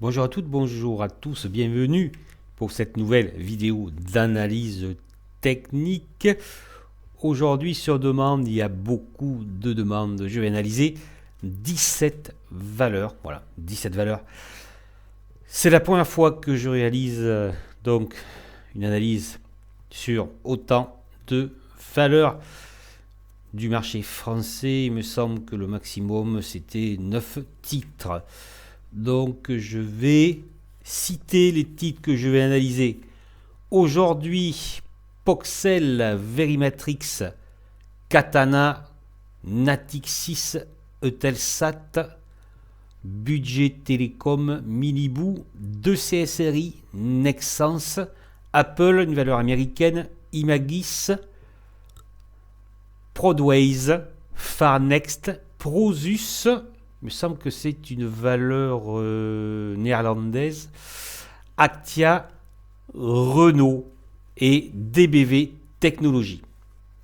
Bonjour à toutes, bonjour à tous, bienvenue pour cette nouvelle vidéo d'analyse technique. Aujourd'hui sur demande, il y a beaucoup de demandes. Je vais analyser 17 valeurs. Voilà, 17 valeurs. C'est la première fois que je réalise donc une analyse sur autant de valeurs du marché français. Il me semble que le maximum c'était 9 titres. Donc je vais citer les titres que je vais analyser. Aujourd'hui, Poxel, Verimatrix, Katana, Natixis, Eutelsat, Budget Télécom, Milibou, 2CSRI, Nexans, Apple, une valeur américaine, Imagis, Prodways, Farnext, Prosus. Il me semble que c'est une valeur néerlandaise. Actia, Renault et DBV Technologies.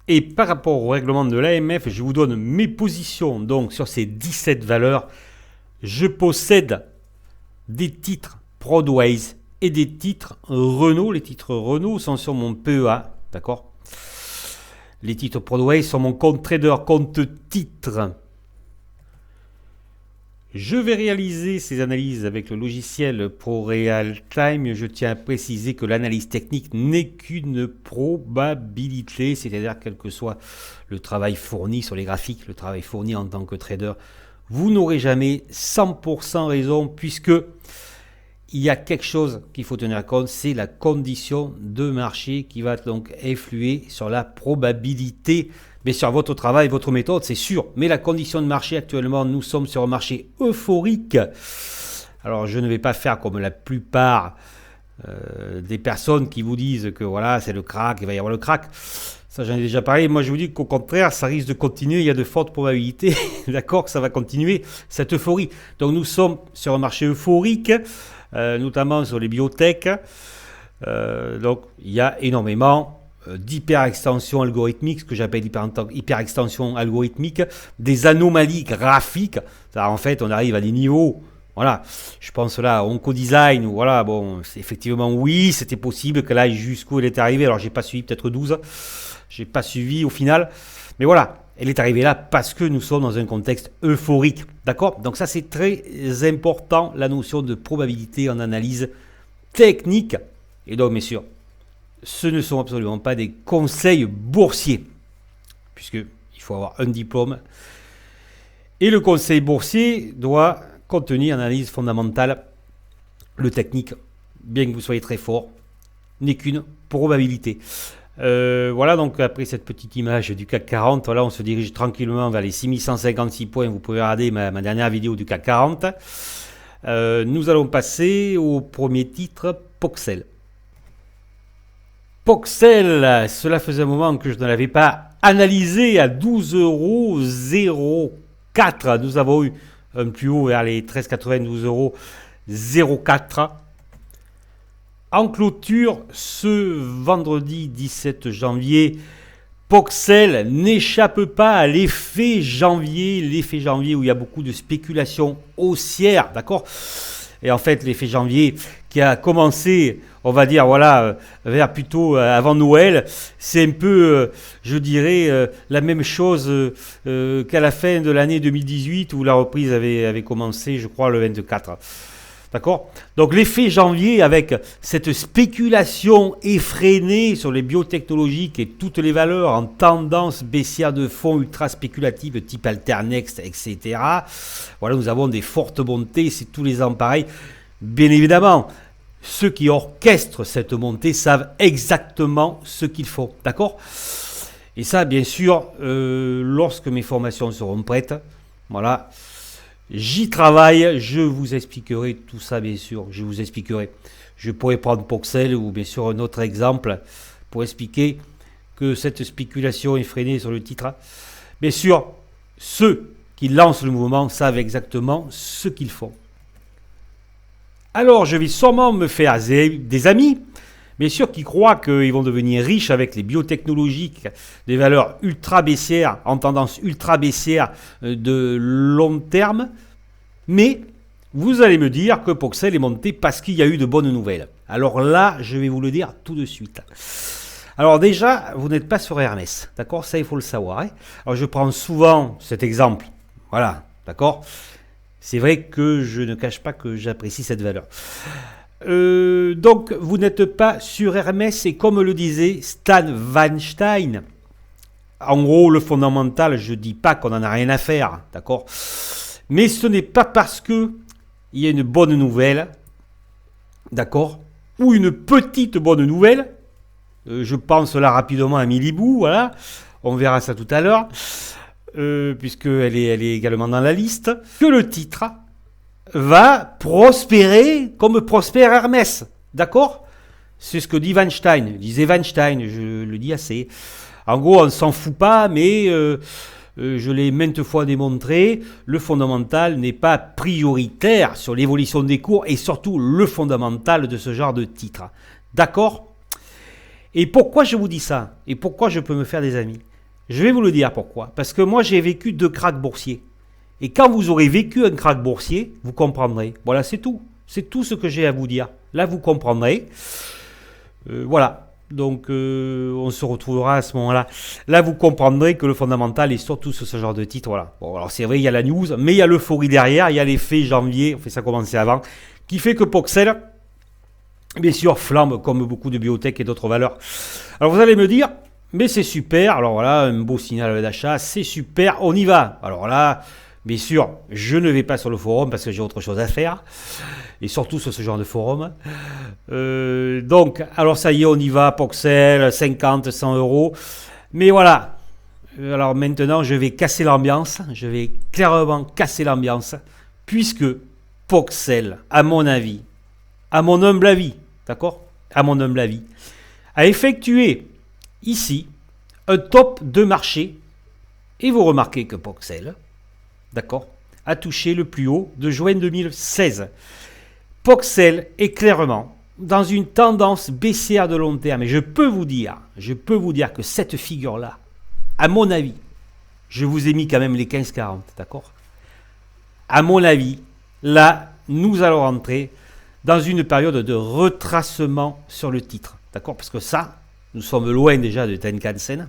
Et par rapport au règlement de l'AMF, je vous donne mes positions donc sur ces 17 valeurs. Je possède des titres Prodways et des titres Renault. Les titres Renault sont sur mon PEA, d'accord. Les titres Prodways sont mon compte trader, compte titre. Je vais réaliser ces analyses avec le logiciel ProRealTime. Je tiens à préciser que l'analyse technique n'est qu'une probabilité, c'est-à-dire quel que soit le travail fourni sur les graphiques, le travail fourni en tant que trader, vous n'aurez jamais 100% raison puisque il y a quelque chose qu'il faut tenir compte, c'est la condition de marché qui va donc influer sur la probabilité. Mais sur votre travail, votre méthode, c'est sûr. Mais la condition de marché actuellement, nous sommes sur un marché euphorique. Alors, je ne vais pas faire comme la plupart des personnes qui vous disent que voilà, c'est le crack, il va y avoir le crack. Ça, j'en ai déjà parlé. Moi, je vous dis qu'au contraire, ça risque de continuer. Il y a de fortes probabilités, d'accord, que ça va continuer, cette euphorie. Donc, nous sommes sur un marché euphorique, notamment sur les biotech. Donc, il y a énormément d'hyperextension algorithmique, ce que j'appelle hyperextension algorithmique, des anomalies graphiques. En fait, on arrive à des niveaux, voilà, je pense là à OncoDesign, voilà, bon, effectivement, oui, c'était possible que là, jusqu'où elle est arrivée, alors j'ai pas suivi, peut-être 12, j'ai pas suivi au final, mais voilà, elle est arrivée là parce que nous sommes dans un contexte euphorique, d'accord? Donc ça, c'est très important, la notion de probabilité en analyse technique, et donc, bien sûr, ce ne sont absolument pas des conseils boursiers, puisqu'il faut avoir un diplôme. Et le conseil boursier doit contenir une analyse fondamentale. Le technique, bien que vous soyez très fort, n'est qu'une probabilité. Voilà, donc après cette petite image du CAC 40, voilà, on se dirige tranquillement vers les 6156 points. Vous pouvez regarder ma dernière vidéo du CAC 40. Nous allons passer au premier titre, Poxel. Poxel, cela faisait un moment que je ne l'avais pas analysé à 12,04 €. Nous avons eu un plus haut vers les 13,92 € en clôture ce vendredi 17 janvier. Poxel n'échappe pas à l'effet janvier où il y a beaucoup de spéculation haussière, d'accord. Et en fait, l'effet janvier qui a commencé, on va dire, voilà, vers plutôt avant Noël, c'est un peu, je dirais, la même chose qu'à la fin de l'année 2018 où la reprise avait commencé, je crois, le 24. D'accord? Donc l'effet janvier avec cette spéculation effrénée sur les biotechnologiques et toutes les valeurs en tendance baissière de fonds ultra spéculatives type Alternext, etc. Voilà, nous avons des fortes montées, c'est tous les ans pareil. Bien évidemment, ceux qui orchestrent cette montée savent exactement ce qu'ils font. D'accord? Et ça, bien sûr, lorsque mes formations seront prêtes, voilà. J'y travaille, je vous expliquerai tout ça bien sûr, je vous expliquerai. Je pourrais prendre Poxel ou bien sûr un autre exemple pour expliquer que cette spéculation effrénée sur le titre, bien sûr, ceux qui lancent le mouvement savent exactement ce qu'ils font. Alors je vais sûrement me faire des amis, bien sûr, qui croient qu'ils vont devenir riches avec les biotechnologiques, des valeurs ultra baissières, en tendance ultra baissière de long terme. Mais Vous allez me dire que Poxel est monté parce qu'il y a eu de bonnes nouvelles. Alors là, je vais vous le dire tout de suite. Alors déjà, vous n'êtes pas sur Hermès, d'accord? Ça, il faut le savoir. Hein. Alors je prends souvent cet exemple. Voilà, d'accord? C'est vrai que je ne cache pas que j'apprécie cette valeur. Donc, vous n'êtes pas sur Hermès et comme le disait Stan Weinstein, en gros, le fondamental, je ne dis pas qu'on n'en a rien à faire, d'accord? Mais ce n'est pas parce que il y a une bonne nouvelle, d'accord? Ou une petite bonne nouvelle, je pense là rapidement à Milibou, voilà, on verra ça tout à l'heure, puisqu'elle est également dans la liste, que le titre va prospérer comme prospère Hermès, d'accord? C'est ce que dit Weinstein, disait Weinstein, je le dis assez. En gros, on ne s'en fout pas, mais je l'ai maintes fois démontré, le fondamental n'est pas prioritaire sur l'évolution des cours et surtout le fondamental de ce genre de titre. D'accord? Et pourquoi je vous dis ça? Et pourquoi je peux me faire des amis? Je vais vous le dire pourquoi. Parce que moi, j'ai vécu 2 cracks boursiers. Et quand vous aurez vécu un crack boursier, vous comprendrez. Voilà, c'est tout. C'est tout ce que j'ai à vous dire. Là, vous comprendrez. Voilà. Donc, on se retrouvera à ce moment-là. Là, vous comprendrez que le fondamental est surtout sur ce genre de titre. Voilà. Bon, alors c'est vrai, il y a la news, mais il y a l'euphorie derrière. Il y a l'effet janvier, ça a commencé avant, qui fait que Poxel, bien sûr, flambe comme beaucoup de biotech et d'autres valeurs. Alors, vous allez me dire, mais c'est super. Alors voilà, un beau signal d'achat, c'est super, on y va. Alors là, bien sûr, je ne vais pas sur le forum parce que j'ai autre chose à faire. Et surtout sur ce genre de forum. Donc, alors ça y est, on y va, Poxel, 50, 100 euros. Mais voilà. Alors maintenant, je vais casser l'ambiance. Je vais clairement casser l'ambiance. Puisque Poxel, à mon avis, à mon humble avis, d'accord? À mon humble avis, a effectué ici un top de marché. Et vous remarquez que Poxel, d'accord, a touché le plus haut de juin 2016. Poxel est clairement dans une tendance baissière de long terme. Et je peux vous dire que cette figure-là, à mon avis, je vous ai mis quand même les 15-40, d'accord? À mon avis, là, nous allons rentrer dans une période de retracement sur le titre, d'accord? Parce que ça, nous sommes loin déjà de Tenkan-sen.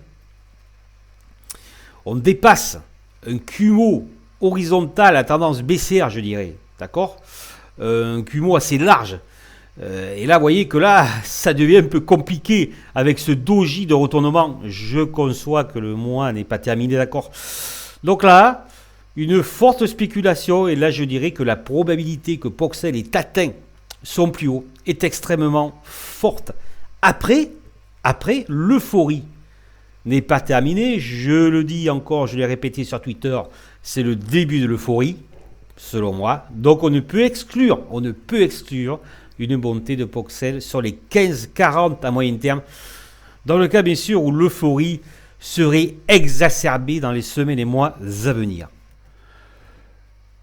On dépasse un Kumo horizontal à tendance baissière, je dirais, d'accord? Un Kumo assez large. Et là, vous voyez que là, ça devient un peu compliqué avec ce doji de retournement. Je conçois que le mois n'est pas terminé, d'accord? Donc là, une forte spéculation. Et là, je dirais que la probabilité que Poxel ait atteint son plus haut est extrêmement forte. Après, l'euphorie n'est pas terminée. Je le dis encore, je l'ai répété sur Twitter, c'est le début de l'euphorie. Selon moi. Donc on ne peut exclure une montée de Poxel sur les 15-40 à moyen terme, dans le cas bien sûr où l'euphorie serait exacerbée dans les semaines et mois à venir.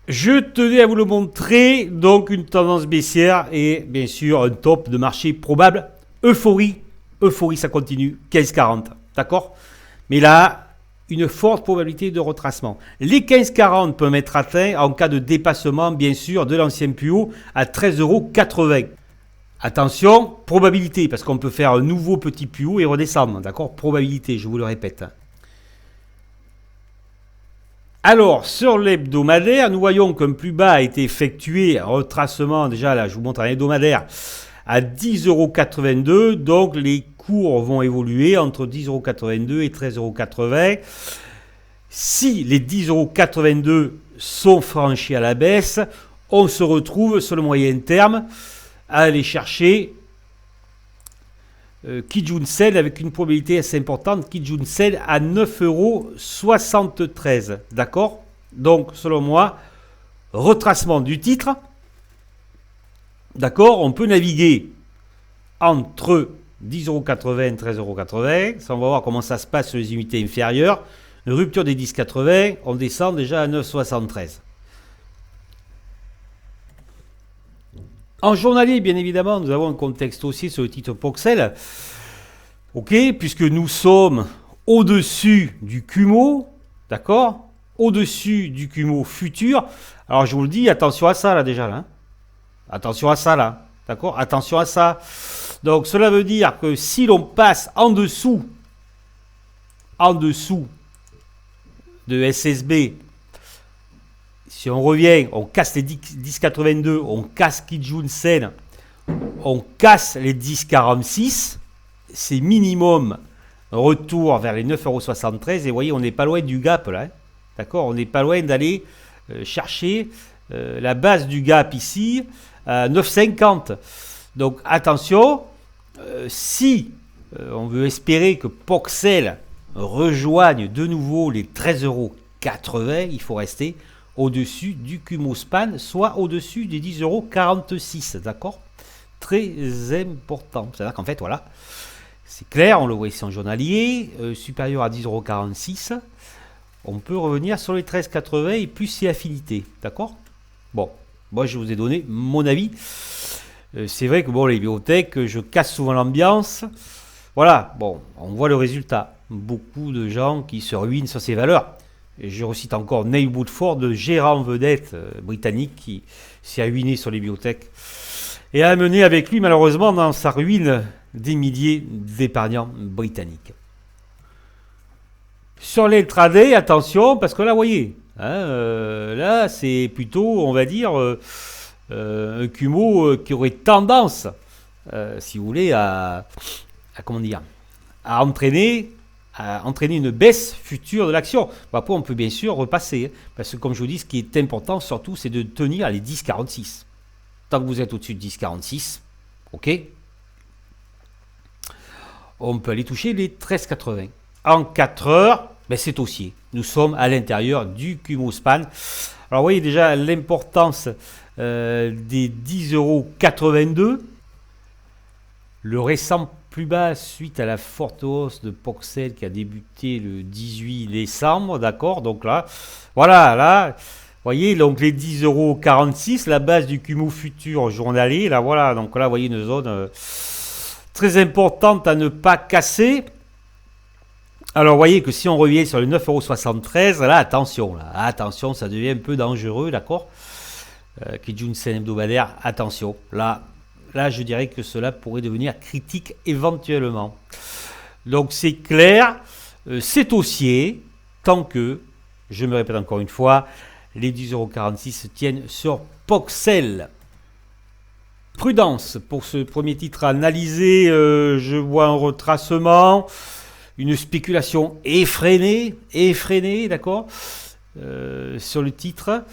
Je tenais à vous le montrer, donc une tendance baissière et bien sûr un top de marché probable. Euphorie, ça continue, 15-40, d'accord? Mais là, une forte probabilité de retracement. Les 15,40 peuvent être atteints en cas de dépassement, bien sûr, de l'ancien plus haut à 13,80 €. Attention, probabilité, parce qu'on peut faire un nouveau petit plus haut et redescendre, d'accord? Probabilité, je vous le répète. Alors, sur l'hebdomadaire, nous voyons qu'un plus bas a été effectué, un retracement, déjà là, je vous montre un hebdomadaire, à 10,82 €, donc les cours vont évoluer entre 10,82 € et 13,80 €. Si les 10,82 € sont franchis à la baisse, on se retrouve sur le moyen terme à aller chercher Kijun-sen avec une probabilité assez importante, Kijun-sen à 9,73 €. D'accord? Donc, selon moi, retracement du titre. D'accord? On peut naviguer entre 10,80 € et 13,80 €. Ça, on va voir comment ça se passe sur les unités inférieures. Une rupture des 10,80, on descend déjà à 9,73. En journalier, bien évidemment, nous avons un contexte aussi sur le titre Poxel. Ok, puisque nous sommes au-dessus du Kumo, d'accord? Au-dessus du Kumo futur. Alors je vous le dis, attention à ça là déjà là. Attention à ça là. D'accord? Attention à ça. Donc cela veut dire que si l'on passe en dessous de SSB, si on revient, on casse les 10,82, on casse Kijun Sen, on casse les 10,46, c'est minimum retour vers les 9,73 €. Et vous voyez, on n'est pas loin du gap là. Hein. D'accord? On n'est pas loin d'aller chercher la base du gap ici à 9,50. Donc attention, si on veut espérer que Poxel rejoigne de nouveau les 13,80 €, il faut rester au-dessus du Kumospan, soit au-dessus des 10,46 €. D'accord? Très important. C'est-à-dire qu'en fait, voilà, c'est clair, on le voit ici en journalier, supérieur à 10,46 €. On peut revenir sur les 13,80 et plus si affinité. D'accord? Bon, moi je vous ai donné mon avis. C'est vrai que bon, les bibliothèques, je casse souvent l'ambiance. Voilà, bon, on voit le résultat. Beaucoup de gens qui se ruinent sur ces valeurs. Et je recite encore Neil Woodford, le gérant vedette britannique qui s'est ruiné sur les bibliothèques et a amené avec lui malheureusement dans sa ruine des milliers d'épargnants britanniques. Sur l'intraday, attention, parce que là, vous voyez, hein, là, c'est plutôt, on va dire, un Kumo qui aurait tendance, si vous voulez, comment dire, à entraîner une baisse future de l'action. Après, on peut bien sûr repasser, hein, parce que comme je vous dis, ce qui est important surtout, c'est de tenir les 10,46. Tant que vous êtes au-dessus de 10,46, ok, on peut aller toucher les 13,80. En 4 heures, ben c'est haussier. Nous sommes à l'intérieur du Kumospan. Alors, vous voyez déjà l'importance des 10,82 €. Le récent plus bas suite à la forte hausse de Poxel qui a débuté le 18 décembre. D'accord? Donc là, voilà, là, vous voyez, donc les 10,46 €, la base du Kumo futur journalier. Là, voilà, donc là, vous voyez une zone très importante à ne pas casser. Alors, vous voyez que si on revient sur les 9,73 €, là, attention, ça devient un peu dangereux, d'accord? Kijun Sen hebdomadaire, attention. Là, je dirais que cela pourrait devenir critique éventuellement. Donc, c'est clair, c'est haussier, tant que, je me répète encore une fois, les 10,46 € se tiennent sur Poxel. Prudence pour ce premier titre analysé, je vois un retracement. Une spéculation effrénée, d'accord, sur le titre.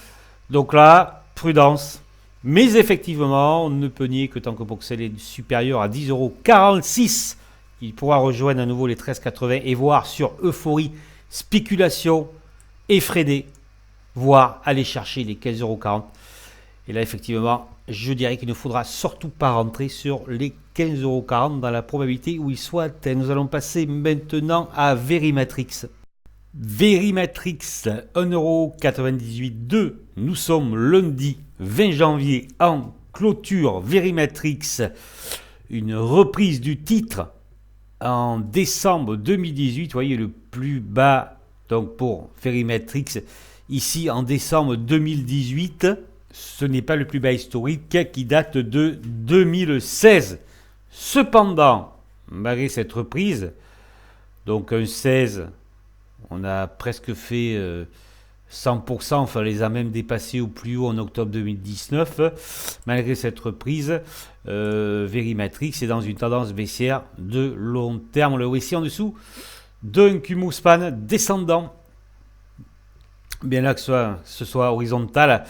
Donc là, prudence. Mais effectivement, on ne peut nier que tant que Poxel est supérieur à 10,46 €, il pourra rejoindre à nouveau les 13,80 et voir sur euphorie, spéculation effrénée, voire aller chercher les 15,40 €. Et là, effectivement, je dirais qu'il ne faudra surtout pas rentrer sur les 15,40 € dans la probabilité où il soit atteint. Nous allons passer maintenant à Verimatrix. Verimatrix, 1,98 €. Nous sommes lundi 20 janvier en clôture. Verimatrix, une reprise du titre en décembre 2018. Vous voyez le plus bas donc pour Verimatrix ici en décembre 2018. Ce n'est pas le plus bas historique qui date de 2016. Cependant, malgré cette reprise, donc un 16, on a presque fait 100%, enfin les a même dépassés au plus haut en octobre 2019. Malgré cette reprise, Verimatrix est dans une tendance baissière de long terme. Le voici en dessous d'un Kumospan descendant. Bien là que ce soit horizontal,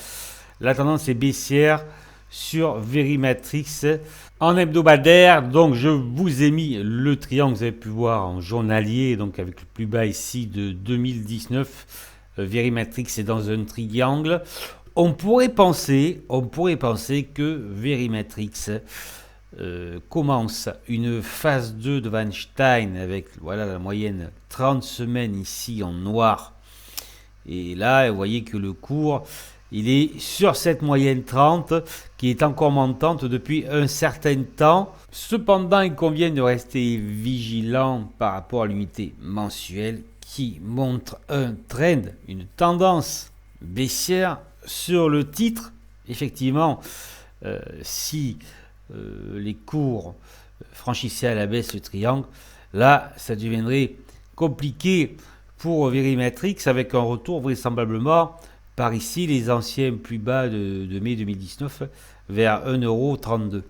la tendance est baissière sur Verimatrix en hebdomadaire. Donc je vous ai mis le triangle, vous avez pu voir en journalier, donc avec le plus bas ici de 2019. Verimatrix est dans un triangle. On pourrait penser que Verimatrix commence une phase 2 de Weinstein avec voilà la moyenne 30 semaines ici en noir. Et là, vous voyez que le cours, il est sur cette moyenne 30 qui est encore montante depuis un certain temps. Cependant, il convient de rester vigilant par rapport à l'unité mensuelle qui montre un trend, une tendance baissière sur le titre, effectivement, si les cours franchissaient à la baisse le triangle, là, ça deviendrait compliqué pour Verimatrix avec un retour vraisemblablement par ici, les anciens plus bas de mai 2019 vers 1,32 €.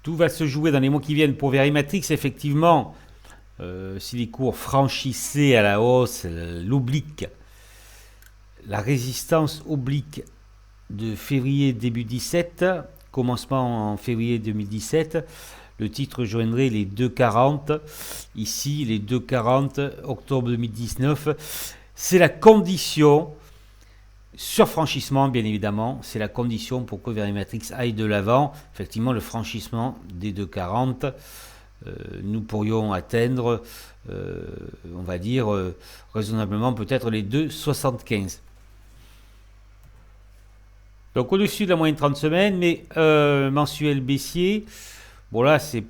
Tout va se jouer dans les mois qui viennent pour Verimatrix, effectivement. Si les cours franchissaient à la hausse l'oblique, la résistance oblique de février début 17, commencement en février 2017, le titre joindrait les 2,40. Ici, les 2,40, octobre 2019. C'est la condition, sur franchissement bien évidemment, c'est la condition pour que Verimatrix aille de l'avant. Effectivement, le franchissement des 2,40, nous pourrions atteindre, on va dire, raisonnablement peut-être les 2,75. Donc au-dessus de la moyenne 30 semaines, mais mensuel baissier. Bon là, c'est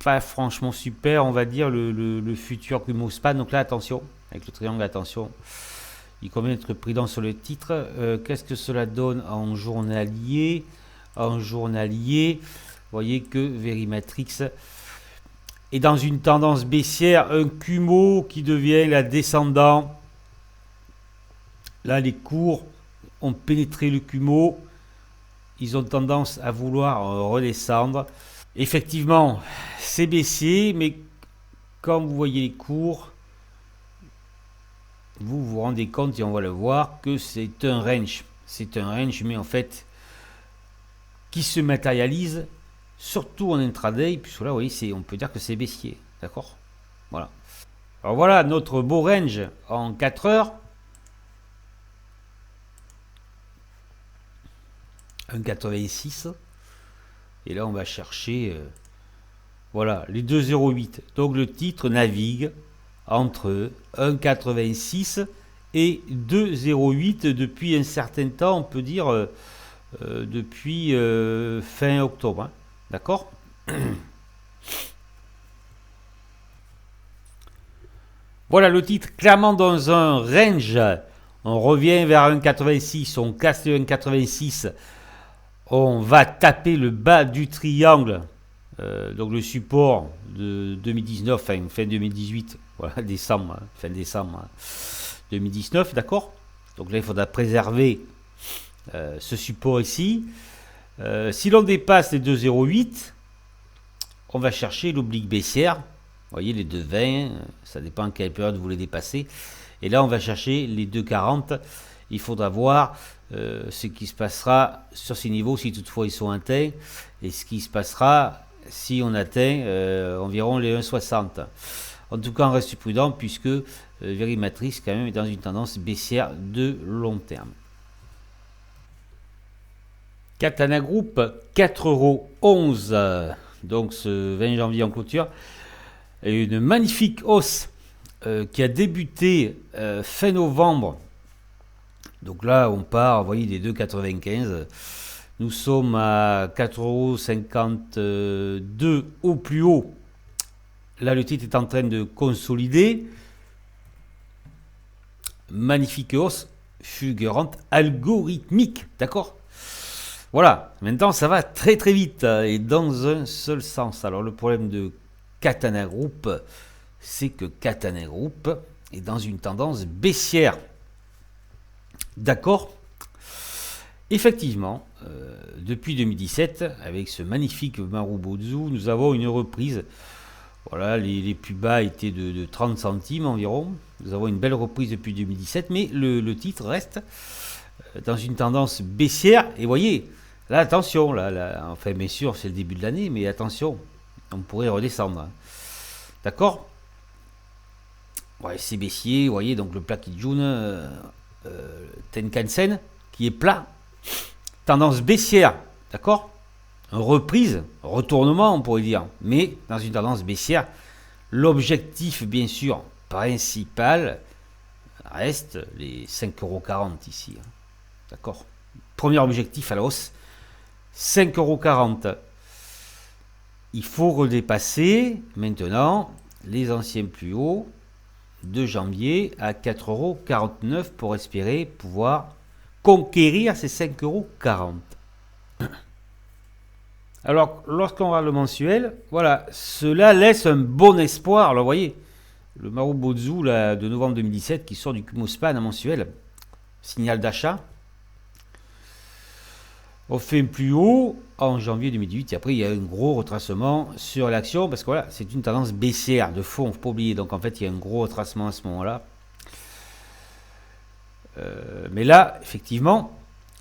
pas franchement super, on va dire, le futur Kumospan. Donc là, attention, avec le triangle, attention. Il convient d'être prudent sur le titre. Qu'est-ce que cela donne en journalier? En journalier, vous voyez que Verimatrix est dans une tendance baissière. Un Kumo qui devient la descendant. Là, les cours ont pénétré le Kumo. Ils ont tendance à vouloir redescendre. Effectivement, c'est baissier, mais quand vous voyez les cours, vous vous rendez compte, et on va le voir, que c'est un range. C'est un range, mais en fait, qui se matérialise surtout en intraday, puisque là, vous voyez, on peut dire que c'est baissier. D'accord? Voilà. Alors voilà notre beau range en 4 heures. 1,86. Et là, on va chercher voilà, les 2,08. Donc le titre navigue entre 1,86 et 2,08 depuis un certain temps, on peut dire depuis fin octobre. Hein. D'accord? Voilà le titre clairement dans un range. On revient vers 1,86, on casse le 1,86. On va taper le bas du triangle, donc le support de 2019, fin 2018, voilà, décembre, fin décembre 2019, d'accord? Donc là, il faudra préserver ce support ici. Si l'on dépasse les 2,08, on va chercher l'oblique baissière. Vous voyez, les 2,20, ça dépend à quelle période vous les dépassez. Et là, on va chercher les 2,40. Il faudra voir ce qui se passera sur ces niveaux si toutefois ils sont atteints et ce qui se passera si on atteint environ les 1,60. En tout cas, on reste prudent puisque Verimatrix quand même est dans une tendance baissière de long terme. Katana Group, 4,11 €. Donc ce 20 janvier en clôture. Et une magnifique hausse qui a débuté fin novembre. Donc là, on part, vous voyez, des 2,95. Nous sommes à 4,52 € au plus haut. Là, le titre est en train de consolider. Magnifique hausse fulgurante, algorithmique. D'accord? Voilà. Maintenant, ça va très très vite et dans un seul sens. Alors, le problème de Katana Group, c'est que Katana Group est dans une tendance baissière. D'accord? Effectivement, depuis 2017, avec ce magnifique Marubozu, nous avons une reprise. Voilà, les plus bas étaient de 30 centimes environ. Nous avons une belle reprise depuis 2017, mais le titre reste dans une tendance baissière. Et voyez, là, attention, là, enfin, bien sûr, c'est le début de l'année, mais attention, on pourrait redescendre. D'accord? Ouais, c'est baissier, vous voyez, donc le plat Kijun, Tenkan-sen, qui est plat, tendance baissière, d'accord? Reprise, retournement, on pourrait dire, mais dans une tendance baissière. L'objectif, bien sûr, principal, reste les 5,40 € ici. Hein. D'accord? Premier objectif à la hausse, 5,40 €. Il faut redépasser maintenant les anciens plus hauts de janvier à 4,49 € pour espérer pouvoir conquérir ces 5,40 €. Alors, lorsqu'on regarde le mensuel, voilà, cela laisse un bon espoir. Alors, vous voyez, le Marubozu là, de novembre 2017 qui sort du Kumospan en mensuel, signal d'achat. On fait un plus haut en janvier 2018 et après il y a un gros retracement sur l'action parce que voilà, c'est une tendance baissière de fond, il ne faut pas oublier. Donc en fait, il y a un gros retracement à ce moment-là. Mais là, effectivement,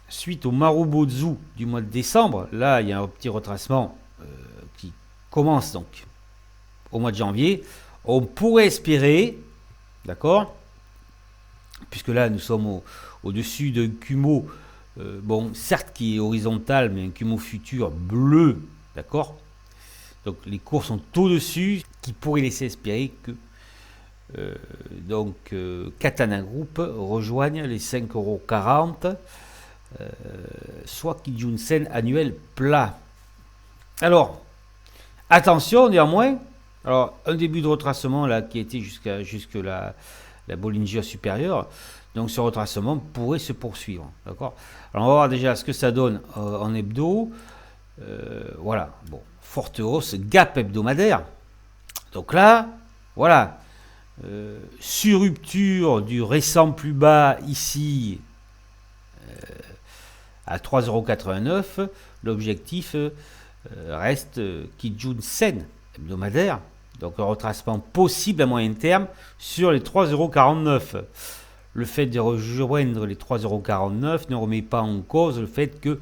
suite au Marubozu du mois de décembre, là, il y a un petit retracement qui commence donc au mois de janvier. On pourrait espérer, d'accord, puisque là, nous sommes au-dessus d'un Kumo, bon, certes qui est horizontal, mais un Kumo futur bleu, d'accord. Donc les cours sont au-dessus, qui pourrait laisser espérer que Katana Group rejoigne les 5,40 €, soit Kijun Sen annuel plat. Alors, attention néanmoins, alors un début de retracement là qui était jusque la Bollinger supérieure, donc ce retracement pourrait se poursuivre, d'accord. Alors on va voir déjà ce que ça donne en hebdo. Voilà, bon, forte hausse, gap hebdomadaire. Donc là, voilà, sur rupture du récent plus bas ici à 3,89 €, l'objectif reste Kijun Sen hebdomadaire. Donc un retracement possible à moyen terme sur les 3,49 €. Le fait de rejoindre les 3,49 € ne remet pas en cause le fait que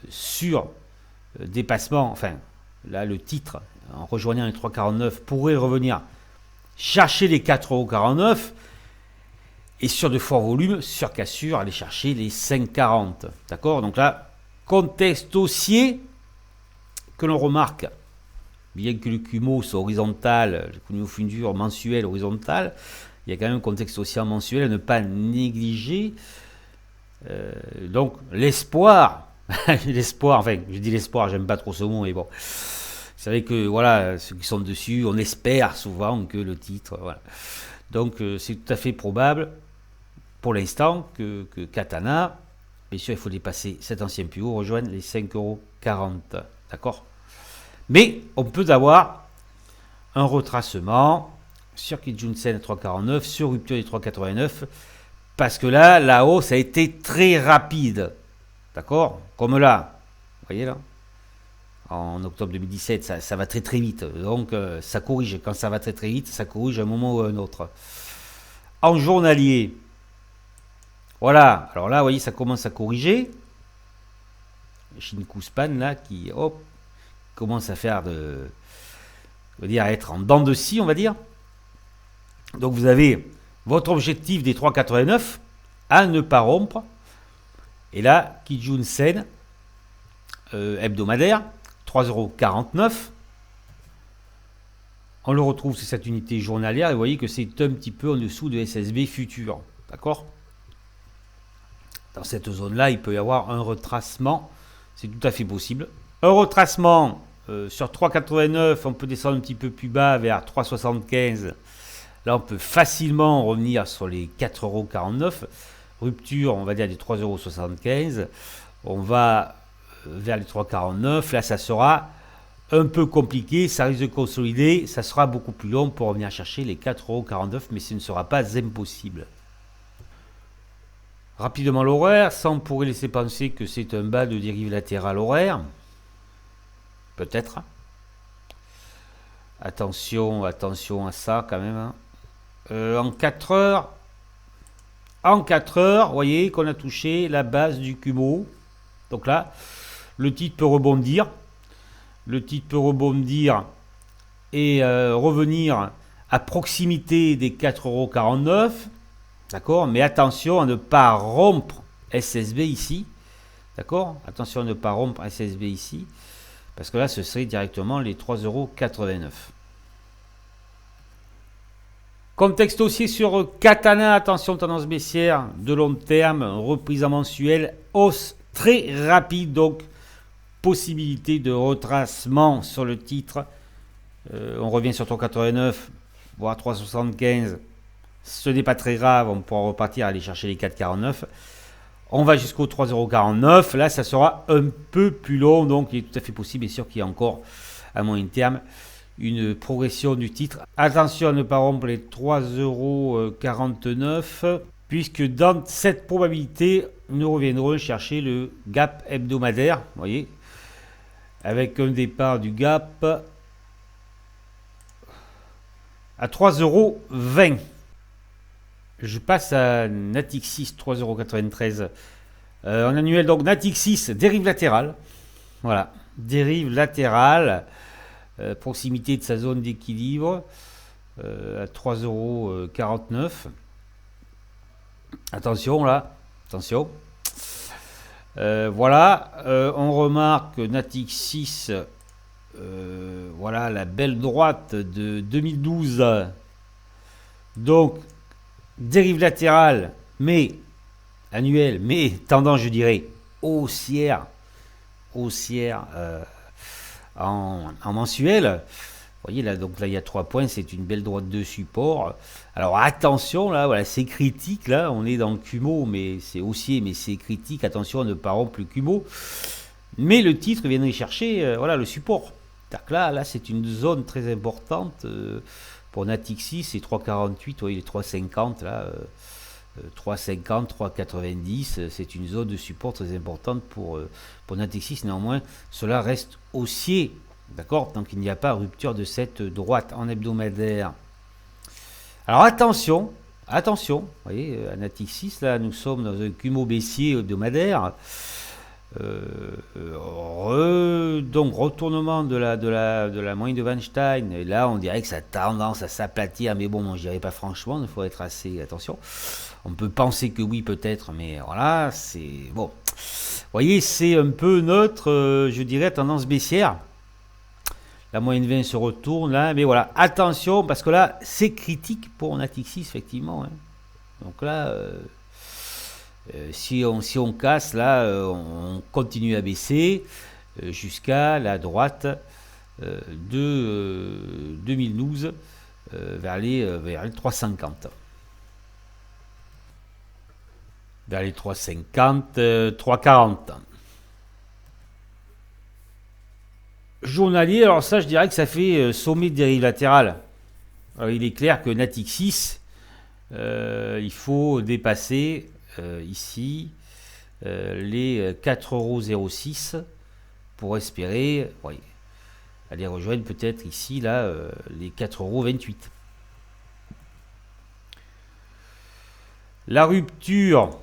sur dépassement, enfin là le titre en rejoignant les 3,49 pourrait revenir chercher les 4,49 € et sur de forts volumes, sur cassure, aller chercher les 5,40 €. D'accord? Donc là, contexte haussier que l'on remarque, bien que le Kumo soit horizontal, le Kumo futur mensuel horizontal, il y a quand même un contexte haussier mensuel à ne pas négliger. Donc l'espoir, l'espoir, enfin je dis l'espoir, j'aime pas trop ce mot, mais bon, vous savez que voilà, ceux qui sont dessus, on espère souvent que le titre, voilà. Donc c'est tout à fait probable pour l'instant que Katana, bien sûr il faut dépasser cet ancien plus haut, rejoindre les 5,40 €, d'accord. Mais on peut avoir un retracement sur Kijun Sen à 3,49, sur rupture des 3,89, parce que là, la hausse a été très rapide. D'accord? Comme là, vous voyez là, en octobre 2017, ça va très très vite. Donc ça corrige. Quand ça va très très vite, ça corrige à un moment ou à un autre. En journalier, voilà. Alors là, vous voyez, ça commence à corriger. Shinku Span là, qui hop, commence à faire à être en dents de scie, on va dire. Donc vous avez votre objectif des 3,89 à ne pas rompre. Et là, Kijun Sen hebdomadaire, 3,49 €. On le retrouve sur cette unité journalière et vous voyez que c'est un petit peu en dessous de SSB futur. D'accord? Dans cette zone-là, il peut y avoir un retracement. C'est tout à fait possible. Un retracement sur 3,89, on peut descendre un petit peu plus bas vers 3,75. Là, on peut facilement revenir sur les 4,49 €. Rupture, on va dire des 3,75 €. On va vers les 3,49. Là, ça sera un peu compliqué. Ça risque de consolider. Ça sera beaucoup plus long pour revenir chercher les 4,49 €, mais ce ne sera pas impossible. Rapidement l'horaire, ça on pourrait laisser penser que c'est un bas de dérive latérale horaire. Peut-être. Attention à ça quand même. En 4 heures, vous voyez qu'on a touché la base du Kumo. Donc là, le titre peut rebondir. Et revenir à proximité des 4,49 €. D'accord? Mais attention à ne pas rompre SSB ici. D'accord? Attention à ne pas rompre SSB ici. Parce que là, ce serait directement les 3,89 €. Contexte haussier sur Katana, attention, tendance baissière de long terme, reprise en mensuel, hausse très rapide, donc possibilité de retracement sur le titre. On revient sur 3,89 €, voire 3,75. Ce n'est pas très grave, on pourra repartir aller chercher les 4,49. On va jusqu'au 3,49 €. Là, ça sera un peu plus long, donc il est tout à fait possible, bien sûr, qu'il y ait encore à moyen terme une progression du titre. Attention à ne pas rompre les 3,49 €, puisque dans cette probabilité, nous reviendrons chercher le gap hebdomadaire, vous voyez, avec un départ du gap à 3,20 €. Je passe à Natixis 3,93 €. En annuel, donc Natixis, dérive latérale. Voilà, dérive latérale, proximité de sa zone d'équilibre à 3,49 €. Attention là, attention. Voilà, on remarque Natixis, voilà la belle droite de 2012. Donc, dérive latérale, mais annuelle, mais tendance, je dirais, haussière en mensuel. Vous voyez là, donc là il y a 3 points, c'est une belle droite de support. Alors attention là, voilà, c'est critique là, on est dans le Kumo, mais c'est haussier, mais c'est critique. Attention à ne pas rompre le Kumo. Mais le titre viendrait chercher, voilà, le support. Là, c'est une zone très importante. Pour Natixis, c'est 3,48, oui, les 3,50 là, 3,50, 3,90, c'est une zone de support très importante pour Natixis. Néanmoins, cela reste haussier, d'accord, tant qu'il n'y a pas rupture de cette droite en hebdomadaire. Alors attention, vous voyez, à Natixis, là, nous sommes dans un Kumo baissier hebdomadaire. Donc retournement de la moyenne de Weinstein, et là on dirait que ça a tendance à s'aplatir, mais bon, je dirais pas franchement, il faut être assez attention. On peut penser que oui, peut-être, mais voilà, c'est bon. Vous voyez, c'est un peu notre, je dirais, tendance baissière. La moyenne 20 se retourne là, mais voilà, attention, parce que là, c'est critique pour Natixis, effectivement. Hein. Donc là, si on casse, là, on continue à baisser jusqu'à la droite de 2012 vers les 3,50. Vers les 3,50, 3,40. Journalier, alors ça, je dirais que ça fait sommet de dérive latérale. Alors, il est clair que Natixis, il faut dépasser ici les 4,06 € pour espérer aller rejoindre peut-être ici là les 4,28 €. La rupture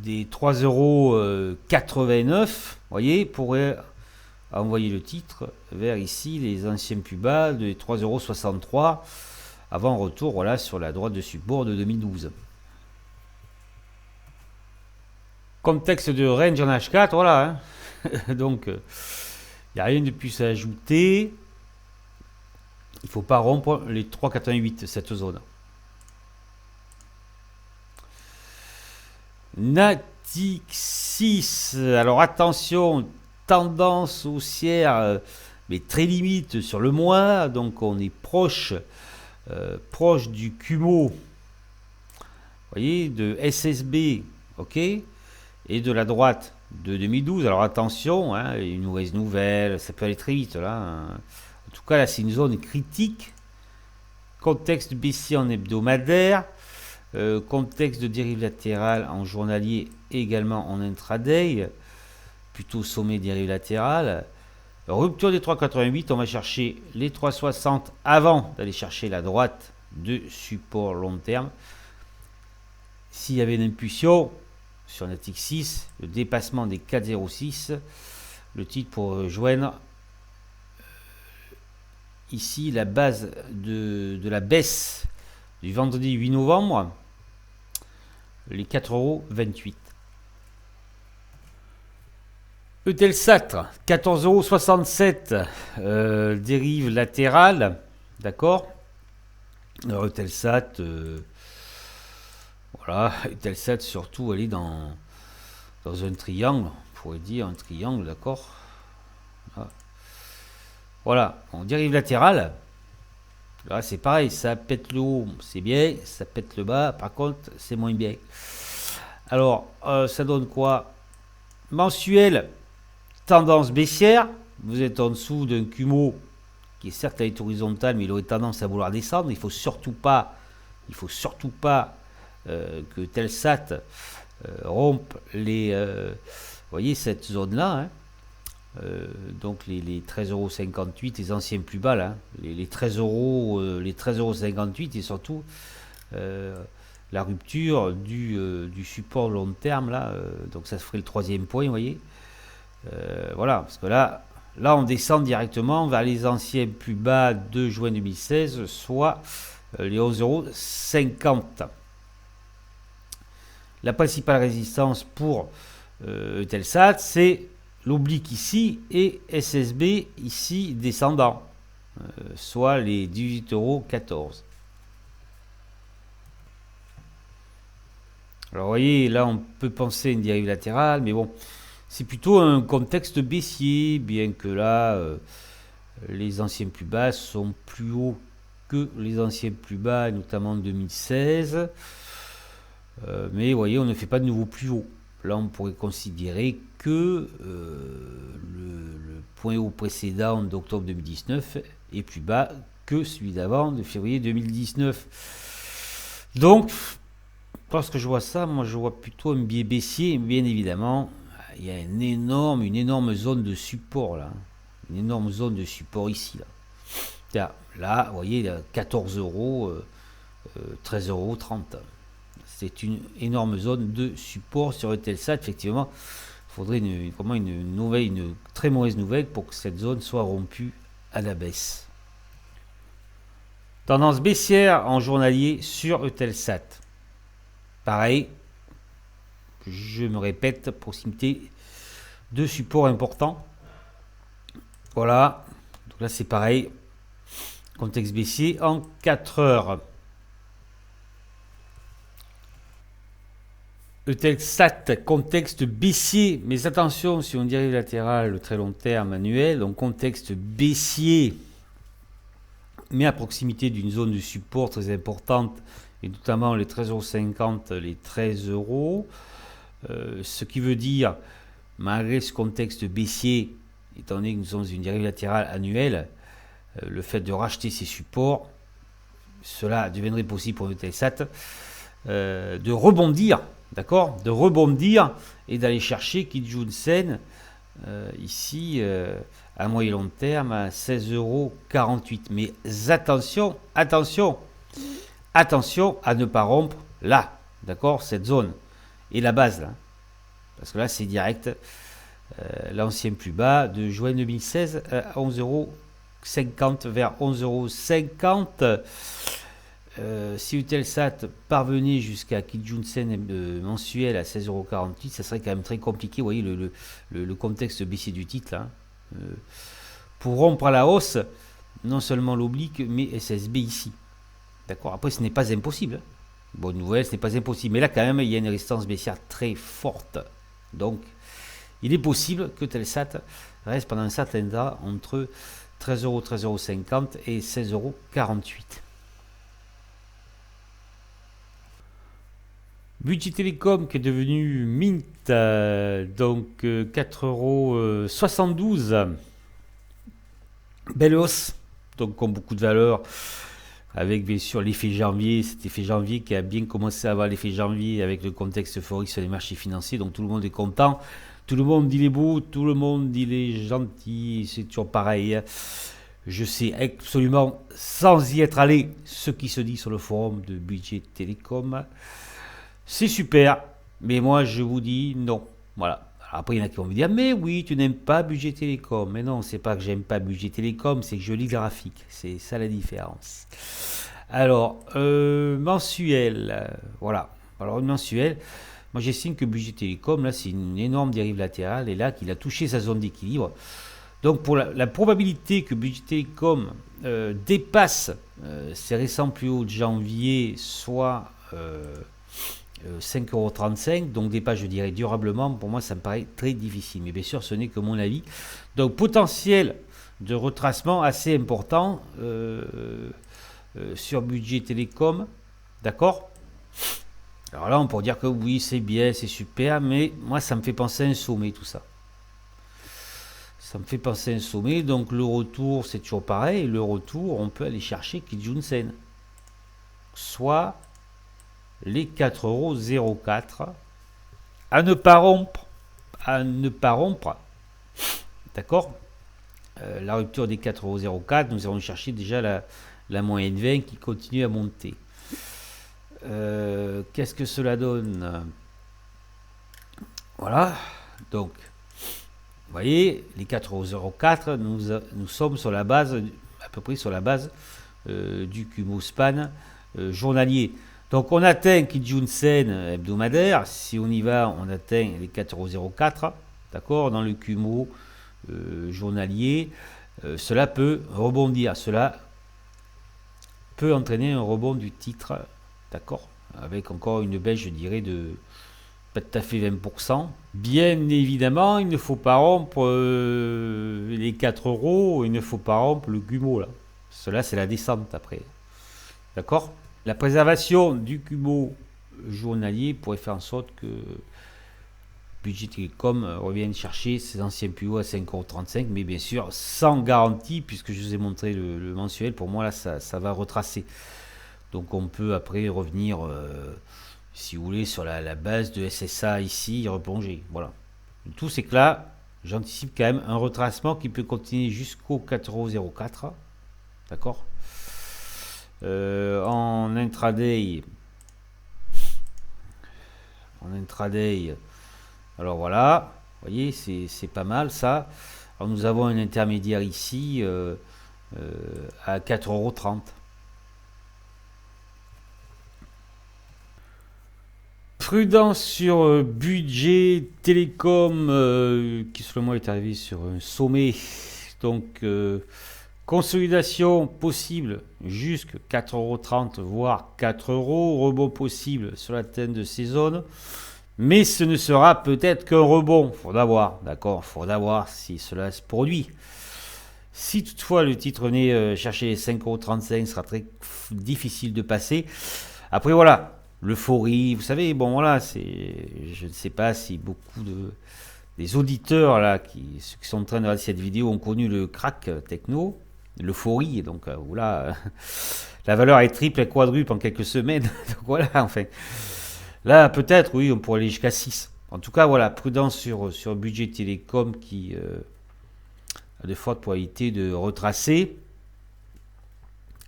des 3,89 €, vous voyez, pourrait envoyer le titre vers ici les anciens plus bas de 3,63 € avant retour, voilà, sur la droite de support de 2012. Contexte de range en H4, voilà. Hein. Donc, il n'y a rien de plus à ajouter. Il ne faut pas rompre les 3,88, cette zone. Natixis, alors attention, tendance haussière, mais très limite sur le mois, donc on est proche du Kumo, vous voyez, de SSB, ok, et de la droite de 2012. Alors attention, hein, une mauvaise nouvelle, ça peut aller très vite là. Hein. En tout cas, là, c'est une zone critique. Contexte baissier en hebdomadaire. Contexte de dérive latérale en journalier, également en intraday, plutôt sommet dérive latérale. Rupture des 3,88, on va chercher les 3,60 avant d'aller chercher la droite de support long terme. S'il y avait une impulsion sur Natixis, le dépassement des 4,06, le titre pour rejoindre ici la base de la baisse du vendredi 8 novembre, les 4,28 €. Eutelsat, 14,67 €, dérive latérale, d'accord. Eutelsat, voilà, Eutelsat surtout, elle est dans un triangle, on pourrait dire un triangle, d'accord. Voilà, on dérive latérale. Là, c'est pareil, ça pète le haut, c'est bien, ça pète le bas, par contre, c'est moins bien. Alors, ça donne quoi? Mensuel, tendance baissière. Vous êtes en dessous d'un Kumo qui est certes à être horizontal, mais il aurait tendance à vouloir descendre. Il faut surtout pas que Telsat rompe les, vous voyez cette zone-là, hein, donc les 13,58 €, les anciens plus bas là, les 13 euros, les 13,58 € et surtout la rupture du support long terme là, donc ça ferait le troisième point, vous voyez. Voilà, parce que là on descend directement vers les anciens plus bas de juin 2016, soit les 11,50 €. La principale résistance pour Eutelsat, c'est l'oblique ici et SSB ici descendant, soit les 18,14 €. Alors vous voyez, là on peut penser à une dérive latérale, mais bon, c'est plutôt un contexte baissier, bien que là, les anciens plus bas sont plus hauts que les anciens plus bas, notamment en 2016. Mais vous voyez, on ne fait pas de nouveau plus haut. Là, on pourrait considérer que le point haut précédent d'octobre 2019 est plus bas que celui d'avant, de février 2019. Donc, lorsque je vois ça, moi je vois plutôt un biais baissier, bien évidemment. Il y a une énorme zone de support là. Une énorme zone de support ici. Là, vous voyez, 14 €, 13,30 €. C'est une énorme zone de support sur Eutelsat. Effectivement, il faudrait une très mauvaise nouvelle pour que cette zone soit rompue à la baisse. Tendance baissière en journalier sur Eutelsat. Pareil, je me répète, proximité de support important. Voilà, donc là c'est pareil, contexte baissier en 4 heures. Eutelsat, contexte baissier, mais attention, si on dérive latéral, le très long terme annuel, donc contexte baissier, mais à proximité d'une zone de support très importante, et notamment les 13,50 €, les 13 €, ce qui veut dire, malgré ce contexte baissier, étant donné que nous sommes dans une dérive latérale annuelle, le fait de racheter ces supports, cela deviendrait possible pour Eutelsat, de rebondir, d'accord, de rebondir et d'aller chercher Kijun-sen ici à moyen long terme à 16,48 €. Mais attention à ne pas rompre là, d'accord, cette zone et la base là, parce que là c'est direct l'ancien plus bas de juin 2016 à 11,50 € vers 11,50 €. Si Eutelsat parvenait jusqu'à Kijun-sen mensuel à 16,48 €, ça serait quand même très compliqué. Vous voyez le contexte baissier du titre là. Pour rompre à la hausse, non seulement l'oblique, mais SSB ici. D'accord. Après, ce n'est pas impossible. Bonne nouvelle, ce n'est pas impossible. Mais là, quand même, il y a une résistance baissière très forte. Donc, il est possible que Telsat reste pendant un certain temps entre 13 €, 13,50 € et 16,48 €. Budget Télécom qui est devenu Mint, donc 4,72 €. Belle hausse, donc comme beaucoup de valeurs, avec bien sûr l'effet janvier, cet effet janvier qui a bien commencé à avoir l'effet janvier avec le contexte euphorique sur les marchés financiers, donc tout le monde est content, tout le monde dit les beaux, tout le monde dit les gentils, c'est toujours pareil. Je sais absolument, sans y être allé, ce qui se dit sur le forum de Budget Télécom. C'est super, mais moi je vous dis non. Voilà. Alors après, il y en a qui vont me dire, mais oui, tu n'aimes pas Budget Télécom. Mais non, c'est pas que j'aime pas Budget Télécom, c'est que je lis le graphique. C'est ça la différence. Alors, mensuel, voilà. Alors, mensuel, moi j'estime que Budget Télécom, là, c'est une énorme dérive latérale, et là, qu'il a touché sa zone d'équilibre. Donc, pour la probabilité que Budget Télécom dépasse ses récents plus hauts de janvier, soit 5,35 €, donc dépasse, je dirais, durablement, pour moi ça me paraît très difficile, mais bien sûr ce n'est que mon avis. Donc potentiel de retracement assez important sur budget télécom. D'accord? Alors là, on pourrait dire que oui, c'est bien, c'est super, mais moi, ça me fait penser à un sommet, tout ça. Ça me fait penser à un sommet, donc le retour, c'est toujours pareil. Le retour, on peut aller chercher Kijun-sen. Soit les 4,04 € à ne pas rompre. À ne pas rompre. D'accord? La rupture des 4,04 €, nous allons chercher déjà la moyenne 20 qui continue à monter. Qu'est-ce que cela donne? Voilà. Donc, vous voyez, les 4,04 €, nous sommes sur la base, à peu près sur la base du Kumo Span journalier. Donc, on atteint Kijun-sen hebdomadaire. Si on y va, on atteint les 4,04 €. D'accord? Dans le Kumo journalier, cela peut rebondir. Cela peut entraîner un rebond du titre. D'accord? Avec encore une baisse, je dirais, de pas tout à fait 20%. Bien évidemment, il ne faut pas rompre les 4 €, il ne faut pas rompre le Kumo là. Cela, c'est la descente après. D'accord? La préservation du Kumo journalier pourrait faire en sorte que Budget Télécom revienne chercher ses anciens plus hauts à 5,35 €, mais bien sûr sans garantie, puisque je vous ai montré le mensuel. Pour moi, là, ça va retracer. Donc on peut après revenir, si vous voulez, sur la base de SSA ici, replonger. Voilà. Tout c'est que là, j'anticipe quand même un retracement qui peut continuer jusqu'au 4,04 €. D'accord? En intraday, alors voilà, vous voyez, c'est pas mal ça. Alors nous avons un intermédiaire ici à 4,30 €. Prudence sur budget télécom qui selon moi est arrivé sur un sommet. Donc consolidation possible jusqu'à 4,30 €, voire 4 €. Rebond possible sur l'atteinte de ces zones. Mais ce ne sera peut-être qu'un rebond. Faudra voir, d'accord? Faudra voir si cela se produit. Si toutefois le titre venait chercher les 5,35 €, ce sera très difficile de passer. Après voilà. L'euphorie, vous savez, bon voilà, je ne sais pas si beaucoup des auditeurs là, ceux qui sont en train de regarder cette vidéo ont connu le crack techno, l'euphorie, et donc voilà, la valeur est triple et quadruple en quelques semaines, donc voilà, enfin, là peut-être, oui, on pourrait aller jusqu'à 6. En tout cas, voilà, prudence sur budget télécom qui a de fortes probabilités de retracer.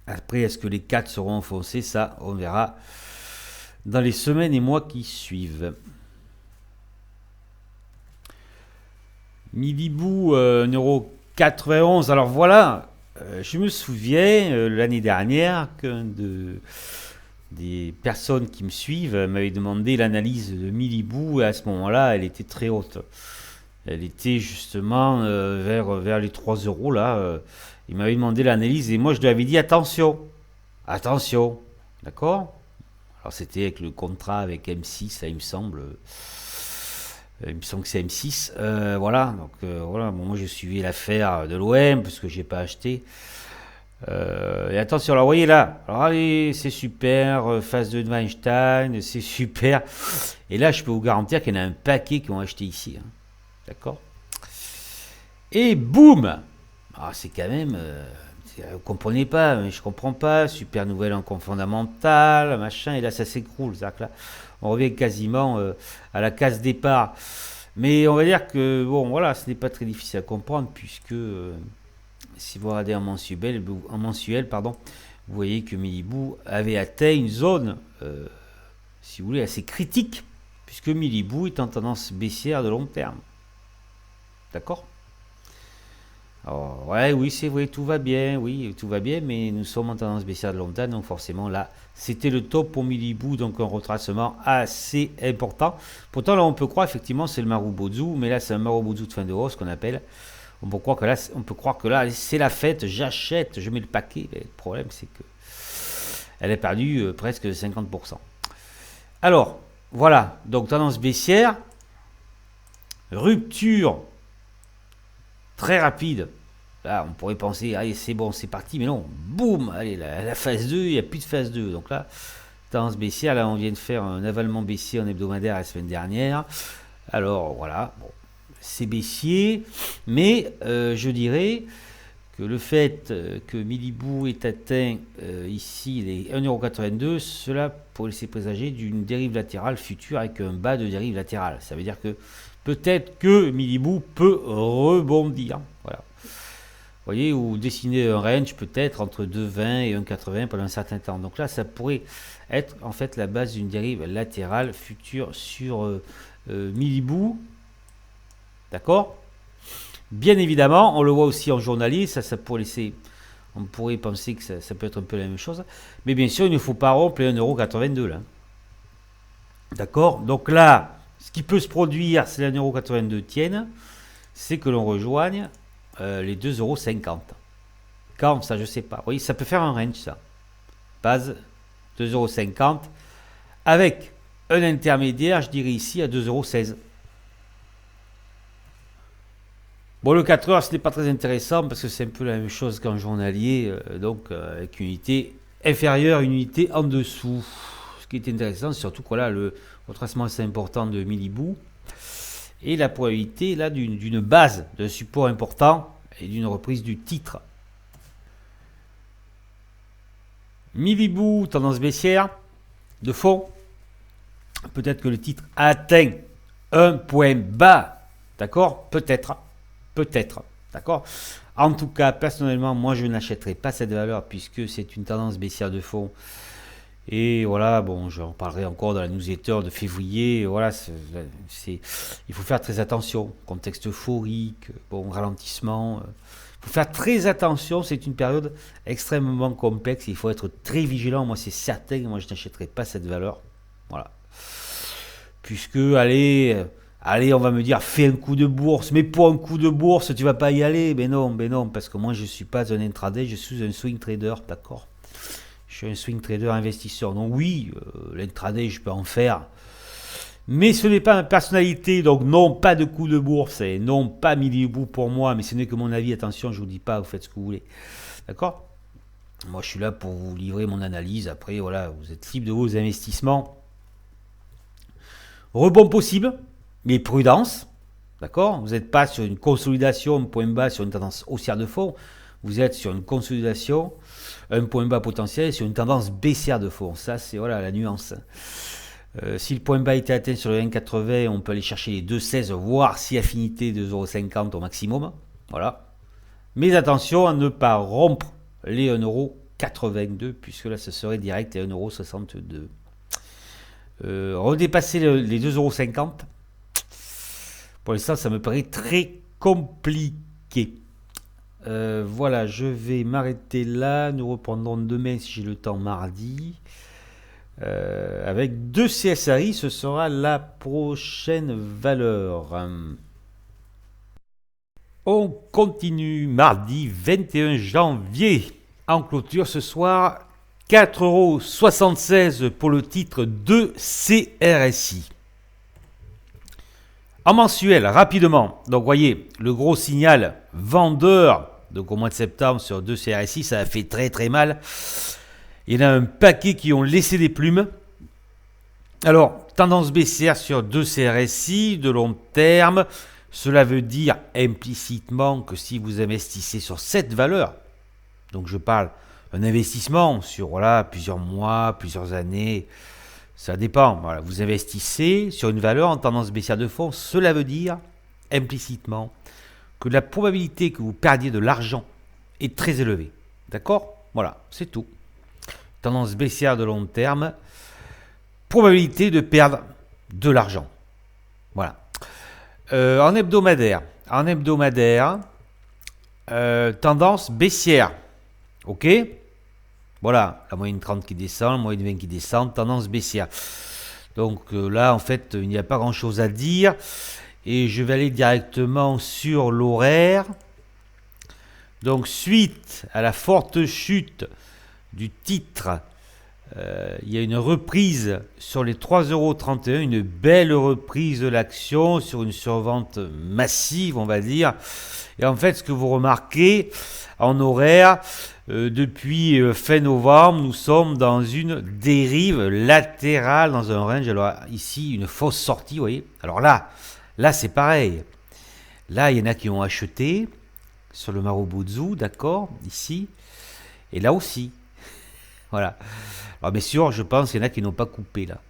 Après, est-ce que les 4 seront enfoncés? Ça, on verra dans les semaines et mois qui suivent. Milibou 1,91 €. Alors voilà, je me souviens l'année dernière qu'un des personnes qui me suivent m'avait demandé l'analyse de Milibou, et à ce moment-là, elle était très haute. Elle était justement vers les 3 € là. Il m'avait demandé l'analyse et moi je lui avais dit attention, d'accord? Alors c'était avec le contrat avec M6, là, il me semble. Il me semble que c'est M6. Voilà, donc voilà, bon, moi je suivais l'affaire de l'OM parce que j'ai pas acheté. Et attention, alors vous voyez là, alors allez, c'est super, phase 2 de Weinstein, c'est super. Et là, je peux vous garantir qu'il y en a un paquet qui ont acheté ici. Hein. D'accord? Et boum! Ah, c'est quand même. Vous comprenez pas, mais je comprends pas. Super nouvelle en fondamental, machin, et là ça s'écroule. C'est-à-dire que là, on revient quasiment à la case départ. Mais on va dire que bon, voilà, ce n'est pas très difficile à comprendre puisque si vous regardez en mensuel, pardon, vous voyez que Milibou avait atteint une zone, si vous voulez, assez critique, puisque Milibou est en tendance baissière de long terme. D'accord? Alors, ouais, oui, c'est vrai, tout va bien, mais nous sommes en tendance baissière de long terme, donc forcément là, c'était le top pour Milibou, donc un retracement assez important. Pourtant, là, on peut croire, effectivement, c'est le Marubozu, mais là, c'est un Marubozu de fin de hausse qu'on appelle. On peut croire que là, c'est la fête, j'achète, je mets le paquet. Mais le problème, c'est que elle a perdu presque 50%. Alors, voilà, donc tendance baissière, rupture très rapide Là, on pourrait penser, allez, c'est bon, c'est parti, mais non, boum, allez, la phase 2, il n'y a plus de phase 2. Donc là, tendance baissière, là, on vient de faire un avalement baissier en hebdomadaire la semaine dernière. Alors, voilà, bon, c'est baissier, mais je dirais que le fait que Milibou ait atteint ici les 1,82€, cela pourrait laisser présager d'une dérive latérale future avec un bas de dérive latérale. Ça veut dire que peut-être que Milibou peut rebondir. Voilà. Vous voyez, ou dessiner un range peut-être entre 2,20 et 1,80 pendant un certain temps. Donc là, ça pourrait être en fait la base d'une dérive latérale future sur Milibou. D'accord ? Bien évidemment, on le voit aussi en journalier, ça pourrait laisser, on pourrait penser que ça peut être un peu la même chose, mais bien sûr, il ne faut pas rompre les 1,82€ là. D'accord ? Donc là, ce qui peut se produire, c'est les 1,82€ tiennent, c'est que l'on rejoigne les 2,50€. Quand ça, je sais pas. Oui, ça peut faire un range, ça. Base 2,50€ avec un intermédiaire, je dirais ici, à 2,16€. Bon, le 4 heures, ce n'est pas très intéressant parce que c'est un peu la même chose qu'en journalier, donc avec une unité inférieure, une unité en dessous. Ce qui est intéressant, c'est surtout que là, le retracement assez important de Milibou et la probabilité là d'une base, d'un support important et d'une reprise du titre. Milibou, tendance baissière, de fond. Peut-être que le titre atteint un point bas, d'accord ? Peut-être. D'accord ? En tout cas, personnellement, moi, je n'achèterai pas cette valeur puisque c'est une tendance baissière de fond. Et voilà, bon, j'en parlerai encore dans la newsletter de février. Voilà, il faut faire très attention. Contexte euphorique, bon, ralentissement. Il faut faire très attention. C'est une période extrêmement complexe. Il faut être très vigilant. Moi, c'est certain. Moi, je n'achèterai pas cette valeur. Voilà. Puisque, allez, on va me dire, fais un coup de bourse. Mais pour un coup de bourse, tu vas pas y aller. Mais non, parce que moi, je ne suis pas un intraday, je suis un swing trader, d'accord ? Je suis un swing trader investisseur. Donc oui, l'intraday, je peux en faire. Mais ce n'est pas ma personnalité. Donc non, pas de coup de bourse. Et non, pas Milibou pour moi. Mais ce n'est que mon avis. Attention, je ne vous dis pas, vous faites ce que vous voulez. D'accord ? Moi, je suis là pour vous livrer mon analyse. Après, voilà, vous êtes libre de vos investissements. Rebond possible, mais prudence, d'accord ? Vous n'êtes pas sur une consolidation, un point bas sur une tendance haussière de fond. Vous êtes sur une consolidation, un point bas potentiel sur une tendance baissière de fond. Ça, c'est voilà la nuance. Si le point bas était atteint sur le 1,80, on peut aller chercher les 2,16, voire si affinité de 2,50€ au maximum. Voilà. Mais attention à ne pas rompre les 1,82€, puisque là, ce serait direct les 1,62€. Redépasser les 2,50€, pour l'instant, ça me paraît très compliqué. Voilà, je vais m'arrêter là. Nous reprendrons demain, si j'ai le temps, mardi. Avec 2 CSRI, ce sera la prochaine valeur. On continue mardi 21 janvier. En clôture ce soir, 4,76€ pour le titre de CRSI. En mensuel, rapidement, donc voyez, le gros signal vendeur, donc au mois de septembre sur 2 CRSI, ça a fait très très mal. Il y en a un paquet qui ont laissé des plumes. Alors, tendance baissière sur 2 CRSI de long terme, cela veut dire implicitement que si vous investissez sur cette valeur, donc je parle d'un investissement sur voilà, plusieurs mois, plusieurs années, ça dépend. Voilà, vous investissez sur une valeur en tendance baissière de fond. Cela veut dire implicitement que la probabilité que vous perdiez de l'argent est très élevée. D'accord ? Voilà, c'est tout. Tendance baissière de long terme. Probabilité de perdre de l'argent. Voilà. En hebdomadaire, tendance baissière. Ok ? Voilà, la moyenne 30 qui descend, la moyenne 20 qui descend, tendance baissière. Donc là, en fait, il n'y a pas grand-chose à dire. Et je vais aller directement sur l'horaire. Donc, suite à la forte chute du titre il y a une reprise sur les 3,31 €, une belle reprise de l'action sur une survente massive, on va dire. Et en fait, ce que vous remarquez en horaire, depuis fin novembre, nous sommes dans une dérive latérale, dans un range. Alors ici, une fausse sortie, vous voyez. Alors là c'est pareil. Là, il y en a qui ont acheté sur le Marubozu, d'accord, ici. Et là aussi. Voilà. Alors bien sûr, je pense qu'il y en a qui n'ont pas coupé là.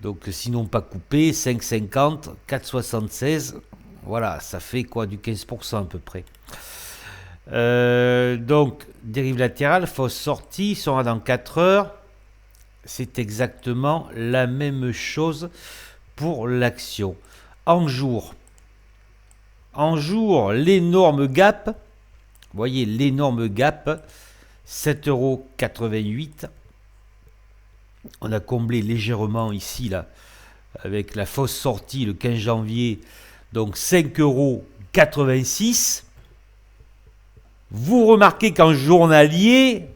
Donc s'ils n'ont pas coupé, 5,50, 4,76, voilà, ça fait quoi, du 15% à peu près. Donc, dérive latérale, fausse sortie, si on va dans 4 heures, c'est exactement la même chose pour l'action. En jour, l'énorme gap, vous voyez l'énorme gap, 7,88 €. On a comblé légèrement ici, là, avec la fausse sortie le 15 janvier, donc 5,86 €. Vous remarquez qu'en journalier,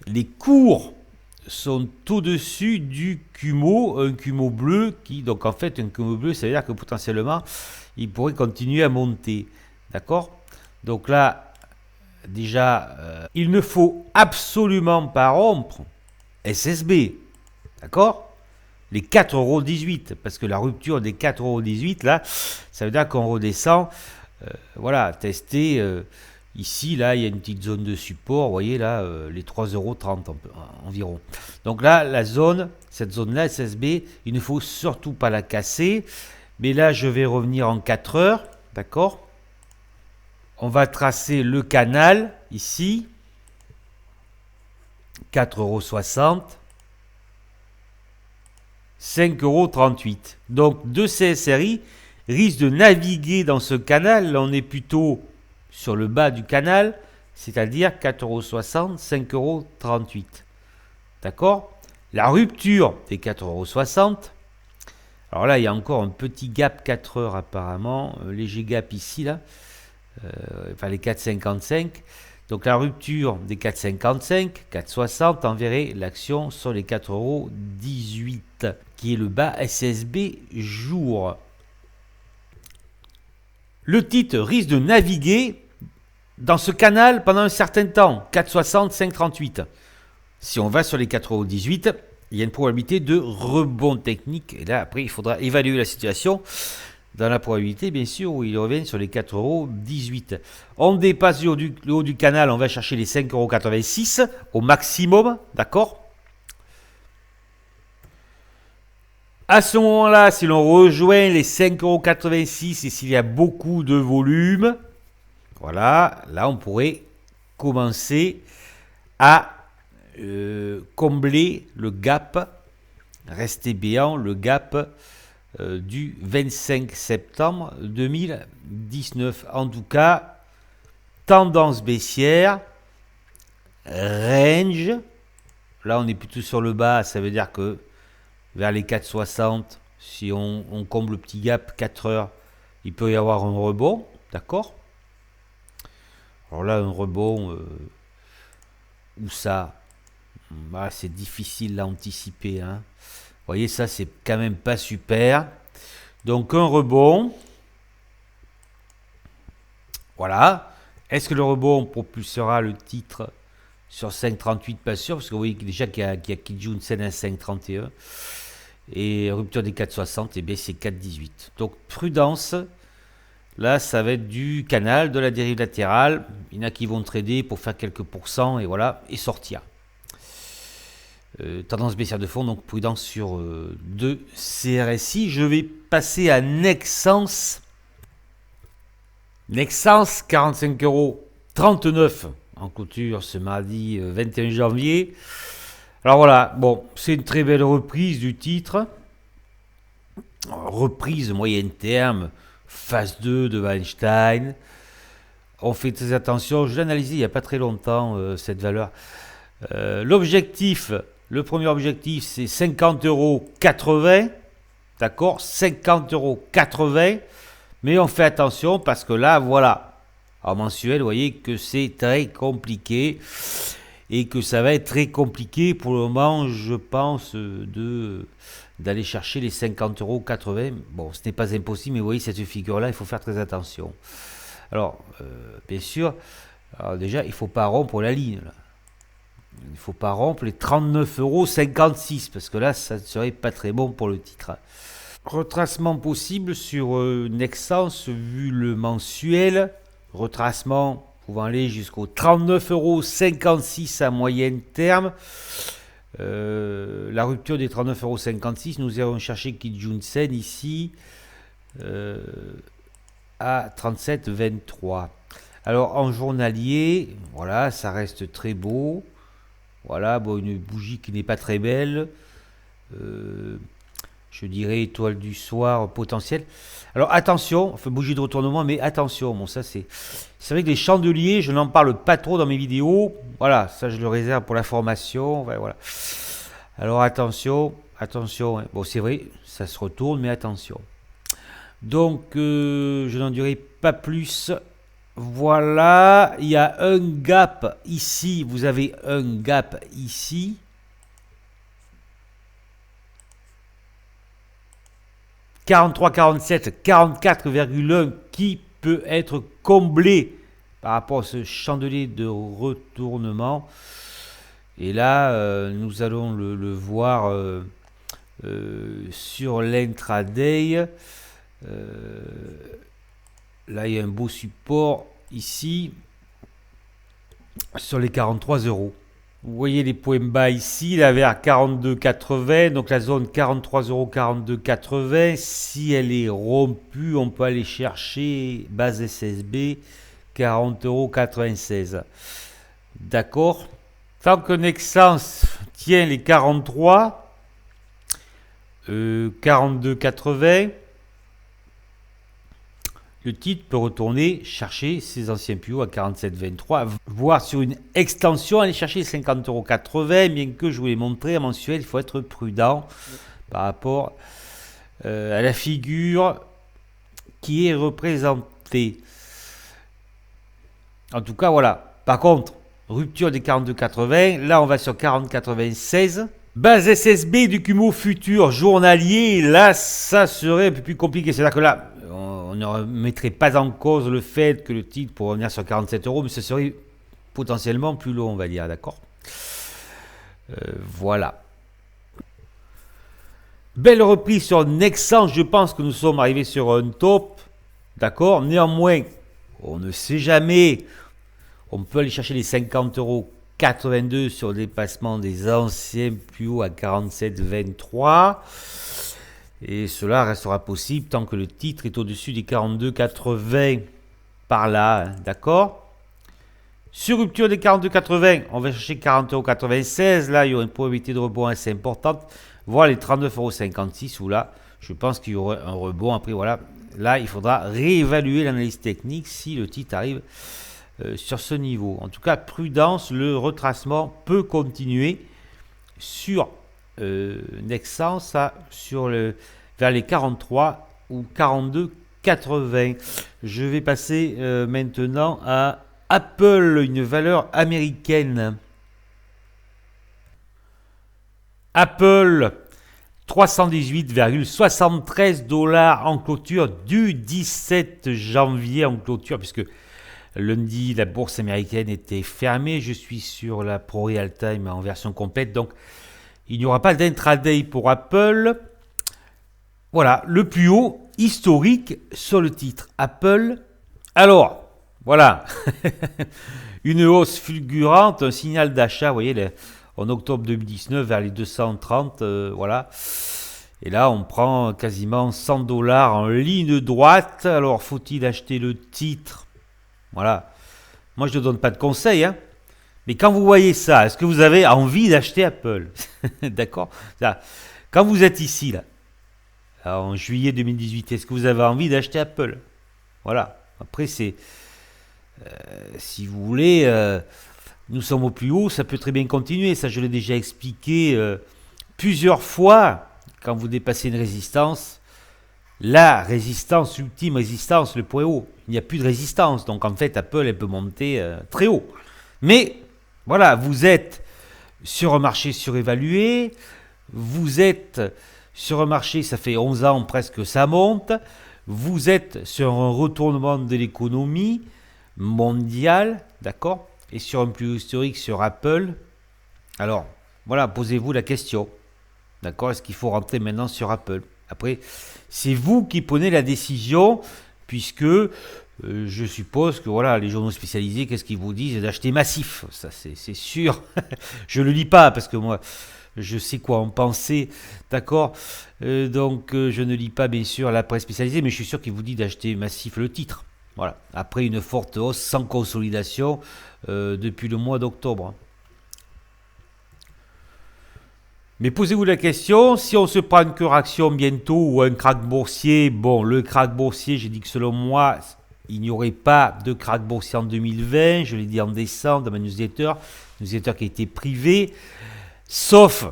les cours sont au-dessus du Kumo, un Kumo bleu qui, donc en fait, un Kumo bleu, ça veut dire que potentiellement, il pourrait continuer à monter. D'accord? Donc là, déjà, il ne faut absolument pas rompre SSB. D'accord? Les 4,18 €, parce que la rupture des 4,18 €, là, ça veut dire qu'on redescend, voilà, tester. Ici, là, il y a une petite zone de support, vous voyez là, les 3,30 € environ. Donc là, la zone, cette zone-là, SSB, il ne faut surtout pas la casser. Mais là, je vais revenir en 4 heures, d'accord? On va tracer le canal, ici, 4,60 €, 5,38 €. Donc, deux CSRI risquent de naviguer dans ce canal. Là, on est plutôt sur le bas du canal, c'est-à-dire 4,60 €, 5,38 €. D'accord? La rupture des 4,60 €. Alors là, il y a encore un petit gap 4 heures apparemment, léger gap ici, là, enfin les 4,55 €. Donc la rupture des 4,55, 4,60 enverrait l'action sur les 4,18 €, qui est le bas SSB jour. Le titre risque de naviguer dans ce canal pendant un certain temps, 4,60, 5,38. Si on va sur les 4,18 €, il y a une probabilité de rebond technique. Et là, après, il faudra évaluer la situation dans la probabilité, bien sûr, où il revient sur les 4,18 €. On dépasse le haut du canal, on va chercher les 5,86 € au maximum, d'accord? À ce moment-là, si l'on rejoint les 5,86 € et s'il y a beaucoup de volume, voilà, là on pourrait commencer à combler le gap, rester béant, le gap du 25 septembre 2019. En tout cas, tendance baissière, range, là on est plutôt sur le bas, ça veut dire que vers les 4,60, si on comble le petit gap 4 heures, il peut y avoir un rebond, d'accord? Alors là, un rebond, où ça? Bah, c'est difficile à anticiper, hein. Vous voyez, ça, c'est quand même pas super. Donc, un rebond. Voilà. Est-ce que le rebond propulsera le titre sur 5,38? Pas sûr, parce que vous voyez déjà qu'il y a Kijun-sen à 5,31. Et rupture des 4,60, et bien c'est 4,18. Donc, prudence. Là, ça va être du canal, de la dérive latérale. Il y en a qui vont trader pour faire quelques pourcents, et voilà, et sortir. Tendance baissière de fond, donc prudence sur 2 CRSI. Je vais passer à Nexans. Nexans, 45,39 € en clôture ce mardi 21 janvier. Alors voilà, bon, c'est une très belle reprise du titre. Reprise moyen terme, phase 2 de Weinstein. On fait très attention, je l'ai analysé il n'y a pas très longtemps, cette valeur. L'objectif, le premier objectif, c'est 50,80 €. D'accord, 50,80 €. Mais on fait attention parce que là, voilà, en mensuel, vous voyez que c'est très compliqué. et que ça va être très compliqué pour le moment, je pense, d'aller chercher les 50,80 €. Bon, ce n'est pas impossible, mais vous voyez, cette figure-là, il faut faire très attention. Alors, bien sûr, alors déjà, il ne faut pas rompre la ligne, là. Il ne faut pas rompre les 39,56 € parce que là, ça ne serait pas très bon pour le titre. Retracement possible sur Nexans vu le mensuel. Retracement pouvant aller jusqu'au 39,56 € à moyen terme. La rupture des 39,56 €, nous allons chercher Kijun-sen ici à 37,23 €. Alors en journalier, voilà, ça reste très beau. Voilà, bon, une bougie qui n'est pas très belle. Je dirais étoile du soir potentielle. Alors attention, enfin bougie de retournement, mais attention, bon ça c'est vrai que les chandeliers, je n'en parle pas trop dans mes vidéos. Voilà, ça je le réserve pour la formation. Voilà. Alors attention, attention. Hein. Bon c'est vrai, ça se retourne, mais attention. Donc je n'en dirai pas plus. Voilà, il y a un gap ici, vous avez un gap ici. « 43, 47, 44,1 qui peut être comblé par rapport à ce chandelier de retournement. Et là, nous allons le voir sur l'intraday. Là, il y a un beau support ici sur les 43 €. Vous voyez les points bas ici, là vers 42,80, donc la zone 43 €, 42,80. Si elle est rompue, on peut aller chercher base SSB 40,96 €. D'accord. Tant que Nexans tient les 43, 42,80, le titre peut retourner chercher ses anciens plus hauts à 47,23, voire sur une extension aller chercher 50,80 €, bien que je vous l'ai montré en mensuel, il faut être prudent par rapport à la figure qui est représentée. En tout cas, voilà. Par contre, rupture des 42,80, là on va sur 40,96. Base SSB du Kumo futur journalier, là ça serait un peu plus compliqué. C'est-à-dire que là, on ne remettrait pas en cause le fait que le titre pourrait revenir sur 47 €, mais ce serait potentiellement plus long, on va dire, d'accord. Voilà. Belle reprise sur Nexans, je pense que nous sommes arrivés sur un top, d'accord. Néanmoins, on ne sait jamais, on peut aller chercher les 50,82 € sur le dépassement des anciens plus hauts à 47,23. Et cela restera possible tant que le titre est au-dessus des 42,80 par là, hein, d'accord. Sur rupture des 42,80, on va chercher 40,96 €. Là, il y aura une probabilité de rebond assez importante. Voilà les 39,56 € où là, je pense qu'il y aura un rebond. Après, voilà, là, il faudra réévaluer l'analyse technique si le titre arrive sur ce niveau. En tout cas, prudence, le retracement peut continuer sur Nexans vers les 43 ou 42,80. Je vais passer maintenant à Apple, une valeur américaine. Apple, 318,73 $ en clôture du 17 janvier en clôture, puisque lundi, la bourse américaine était fermée. Je suis sur la Pro Real Time en version complète, donc il n'y aura pas d'intraday pour Apple. Voilà, le plus haut historique sur le titre Apple. Alors, voilà, une hausse fulgurante, un signal d'achat, vous voyez, en octobre 2019 vers les 230, voilà. Et là, on prend quasiment 100 $ en ligne droite. Alors, faut-il acheter le titre? Voilà. Moi, je ne donne pas de conseils, hein. Mais quand vous voyez ça, est-ce que vous avez envie d'acheter Apple? D'accord? Quand vous êtes ici, là, en juillet 2018, est-ce que vous avez envie d'acheter Apple? Voilà. Après, c'est... si vous voulez, nous sommes au plus haut, ça peut très bien continuer. Ça, je l'ai déjà expliqué plusieurs fois. Quand vous dépassez une résistance, la résistance, ultime résistance, le point haut, il n'y a plus de résistance. Donc, en fait, Apple, elle peut monter très haut. Mais... Voilà, vous êtes sur un marché surévalué, vous êtes sur un marché, ça fait 11 ans presque ça monte, vous êtes sur un retournement de l'économie mondiale, d'accord, et sur un plus haut historique sur Apple. Alors, voilà, posez-vous la question, d'accord, est-ce qu'il faut rentrer maintenant sur Apple? Après, c'est vous qui prenez la décision, puisque je suppose que voilà, les journaux spécialisés, qu'est-ce qu'ils vous disent? D'acheter massif, ça c'est sûr. Je ne le lis pas, parce que moi, je sais quoi en penser, d'accord. Donc je ne lis pas bien sûr la presse spécialisée, mais je suis sûr qu'il vous dit d'acheter massif le titre. Voilà, après une forte hausse sans consolidation depuis le mois d'octobre. Mais posez-vous la question, si on se prend une correction bientôt ou un krach boursier, bon, le krach boursier, j'ai dit que selon moi, il n'y aurait pas de krach boursier en 2020, je l'ai dit en décembre dans ma newsletter qui a été privée, sauf,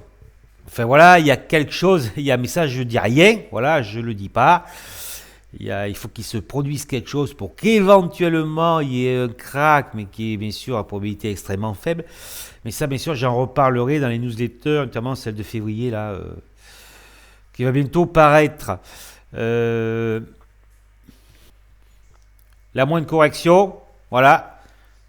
enfin voilà, il y a quelque chose, il y a un message, je ne dis rien, voilà, je ne le dis pas. Il faut qu'il se produise quelque chose pour qu'éventuellement il y ait un crack, mais qui est bien sûr à probabilité extrêmement faible. Mais ça, bien sûr, j'en reparlerai dans les newsletters, notamment celle de février, là, qui va bientôt paraître. La moindre correction, voilà,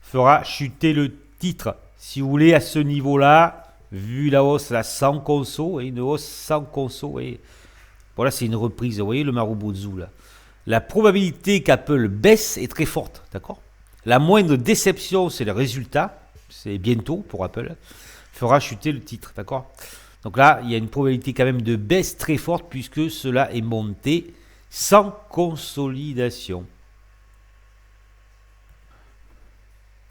fera chuter le titre. Si vous voulez, à ce niveau-là, vu la hausse là, sans conso, et une hausse sans conso, et voilà, c'est une reprise. Vous voyez le Marubozu, là. La probabilité qu'Apple baisse est très forte, d'accord? La moindre déception, c'est le résultat, c'est bientôt pour Apple, fera chuter le titre, d'accord? Donc là, il y a une probabilité quand même de baisse très forte puisque cela est monté sans consolidation.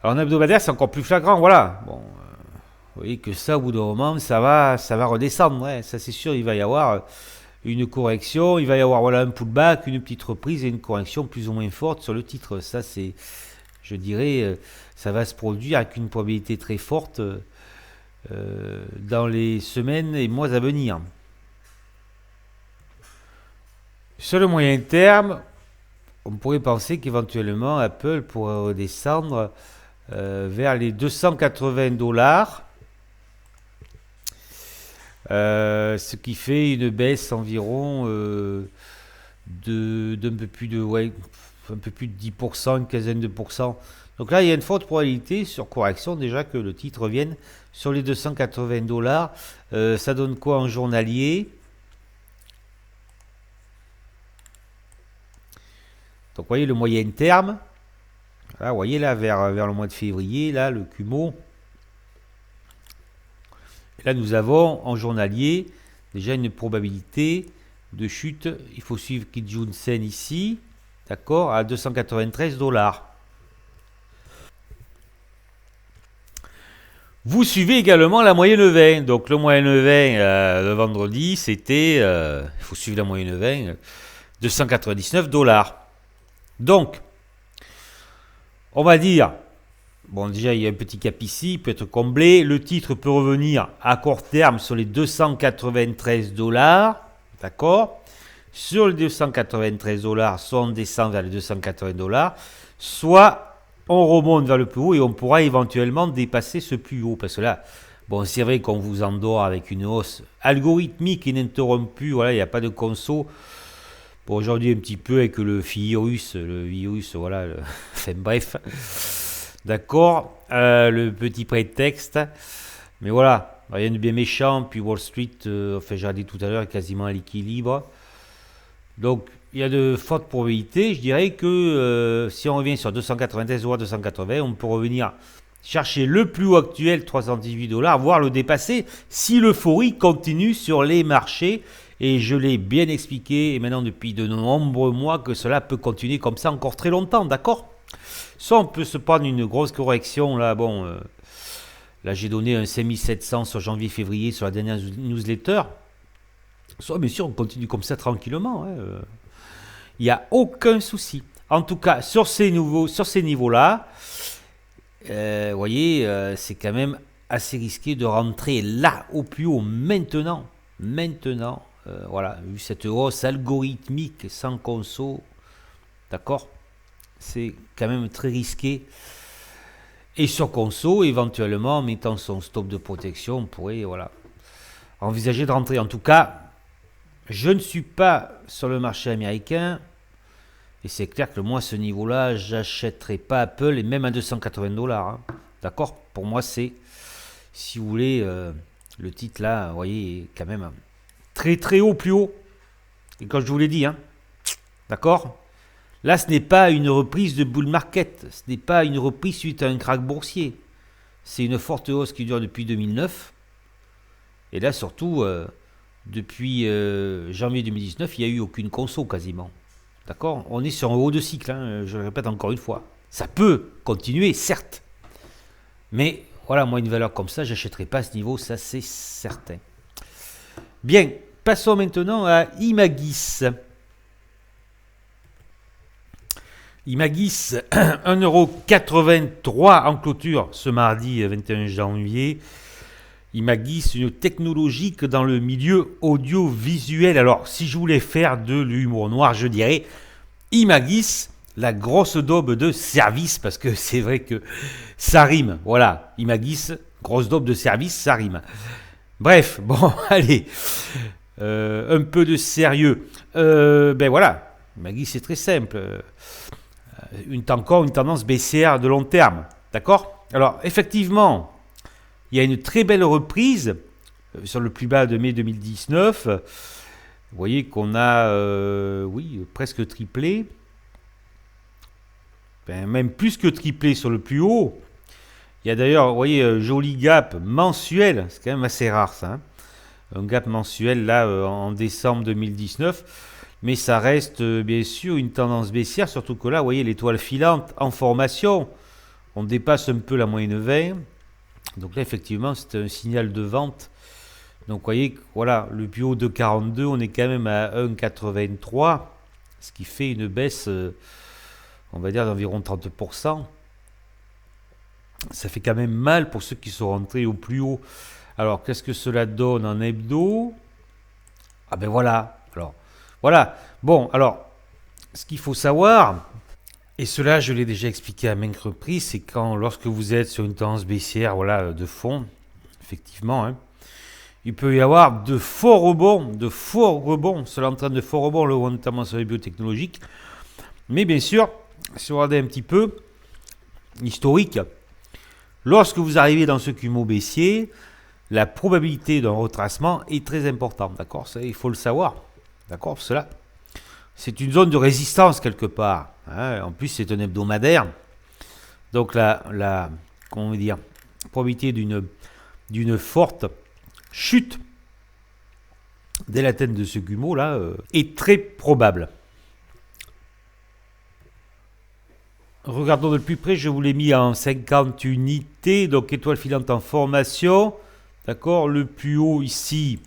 Alors en hebdomadaire, c'est encore plus flagrant, voilà. Bon, vous voyez que ça, au bout d'un moment, ça va redescendre, ouais, ça c'est sûr, il va y avoir une correction, il va y avoir voilà, un pullback, une petite reprise et une correction plus ou moins forte sur le titre. Ça, c'est, je dirais, ça va se produire avec une probabilité très forte dans les semaines et mois à venir. Sur le moyen terme, on pourrait penser qu'éventuellement Apple pourrait redescendre vers les 280 $. Ce qui fait une baisse environ d'un peu plus de un peu plus de 10%, une quinzaine de pourcents. Donc là, il y a une forte probabilité sur correction déjà que le titre revienne sur les 280 $. Ça donne quoi en journalier? Donc vous voyez le moyen terme. Là, vous voyez là vers le mois de février, là le Kumo. Là, nous avons en journalier déjà une probabilité de chute. Il faut suivre Kijun Sen ici, d'accord, à 293 $. Vous suivez également la moyenne 20. Donc, le moyenne 20 le vendredi, c'était, il faut suivre la moyenne 20, 299 $. Donc, on va dire. Bon, déjà, il y a un petit cap ici, il peut être comblé. Le titre peut revenir à court terme sur les 293 $. D'accord? Sur les 293 $, soit on descend vers les 280 $, soit on remonte vers le plus haut et on pourra éventuellement dépasser ce plus haut. Parce que là, bon, c'est vrai qu'on vous endort avec une hausse algorithmique ininterrompue. Voilà, il n'y a pas de conso. Bon, aujourd'hui, un petit peu avec le virus, voilà. Enfin, bref. D'accord, le petit prétexte, mais voilà, rien de bien méchant, puis Wall Street, enfin j'ai dit tout à l'heure, est quasiment à l'équilibre. Donc il y a de fortes probabilités, je dirais que si on revient sur 293 ou 280, on peut revenir chercher le plus haut actuel, 318 $, voire le dépasser, si l'euphorie continue sur les marchés. Et je l'ai bien expliqué, et maintenant depuis de nombreux mois, que cela peut continuer comme ça encore très longtemps, d'accord ? Soit on peut se prendre une grosse correction, là, bon, là j'ai donné un 5700 sur janvier-février sur la dernière newsletter. Soit bien sûr on continue comme ça tranquillement, il n'y a aucun souci. En tout cas, sur ces niveaux-là, vous voyez, c'est quand même assez risqué de rentrer là au plus haut maintenant, voilà, vu cette hausse algorithmique sans conso, d'accord ? C'est quand même très risqué. Et sur conso, éventuellement, en mettant son stop de protection, on pourrait voilà, envisager de rentrer. En tout cas, je ne suis pas sur le marché américain. Et c'est clair que moi, à ce niveau-là, j'achèterai pas Apple, et même à 280 dollars. Hein. D'accord. Pour moi, c'est, si vous voulez, le titre là, vous voyez, est quand même très très haut, plus haut. Et quand je vous l'ai dit, hein, d'accord. Là, ce n'est pas une reprise de bull market. Ce n'est pas une reprise suite à un krach boursier. C'est une forte hausse qui dure depuis 2009. Et là, surtout, depuis janvier 2019, il n'y a eu aucune conso quasiment. D'accord. On est sur un haut de cycle, hein, je le répète encore une fois. Ça peut continuer, certes. Mais voilà, moi, une valeur comme ça, je n'achèterai pas à ce niveau, ça c'est certain. Bien, passons maintenant à Imagis. Imagis, 1,83€ en clôture ce mardi 21 janvier. Imagis, une technologie que dans le milieu audiovisuel. Alors, si je voulais faire de l'humour noir, je dirais Imagis, la grosse daube de service, parce que c'est vrai que ça rime. Voilà, Imagis, grosse daube de service, ça rime. Bref, bon, allez, un peu de sérieux. Ben voilà, Imagis, c'est très simple. Encore une tendance baissière de long terme. D'accord. Alors, effectivement, il y a une très belle reprise sur le plus bas de mai 2019. Vous voyez qu'on a, oui, presque triplé. Ben, même plus que triplé sur le plus haut. Il y a d'ailleurs, vous voyez, joli gap mensuel. C'est quand même assez rare, ça. Hein. Un gap mensuel, là, en décembre 2019. Mais ça reste, bien sûr, une tendance baissière. Surtout que là, vous voyez, l'étoile filante en formation. On dépasse un peu la moyenne 20. Donc là, effectivement, c'est un signal de vente. Donc, vous voyez, voilà, le plus haut de 42, on est quand même à 1,83, ce qui fait une baisse, on va dire, d'environ 30%. Ça fait quand même mal pour ceux qui sont rentrés au plus haut. Alors, qu'est-ce que cela donne en hebdo? Ah ben voilà. Alors, voilà. Bon, alors, ce qu'il faut savoir, et cela, je l'ai déjà expliqué à maintes reprises, c'est lorsque vous êtes sur une tendance baissière, voilà, de fond, effectivement, hein, il peut y avoir de forts rebonds, cela entraîne de forts rebonds, notamment sur les biotechnologiques. Mais bien sûr, si vous regardez un petit peu l'historique, lorsque vous arrivez dans ce cumul baissier, la probabilité d'un retracement est très importante, d'accord. Ça, il faut le savoir, d'accord. Cela, c'est une zone de résistance quelque part. Hein. En plus, c'est un hebdomadaire, donc la comment dire, probabilité d'une forte chute dès l'atteinte de ce cumul là est très probable. Regardons de plus près, je vous l'ai mis en 50 unités, donc étoile filante en formation. D'accord, le plus haut ici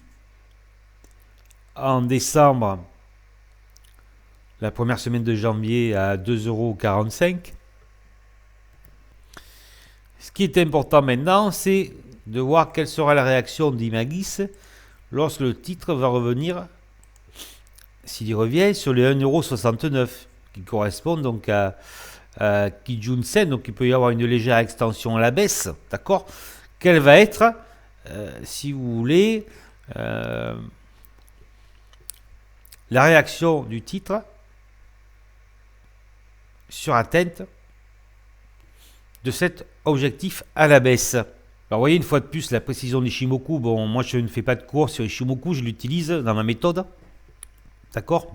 en décembre, la première semaine de janvier à 2,45 €. Ce qui est important maintenant, c'est de voir quelle sera la réaction d'Imagis lorsque le titre va revenir, s'il y revient, sur les 1,69 €, qui correspond donc à Kijun-sen, donc il peut y avoir une légère extension à la baisse, d'accord. Quelle va être, si vous voulez, la réaction du titre sur atteinte de cet objectif à la baisse. Alors vous voyez, une fois de plus, la précision d'Ishimoku, bon, moi je ne fais pas de cours sur Ishimoku, je l'utilise dans ma méthode, d'accord.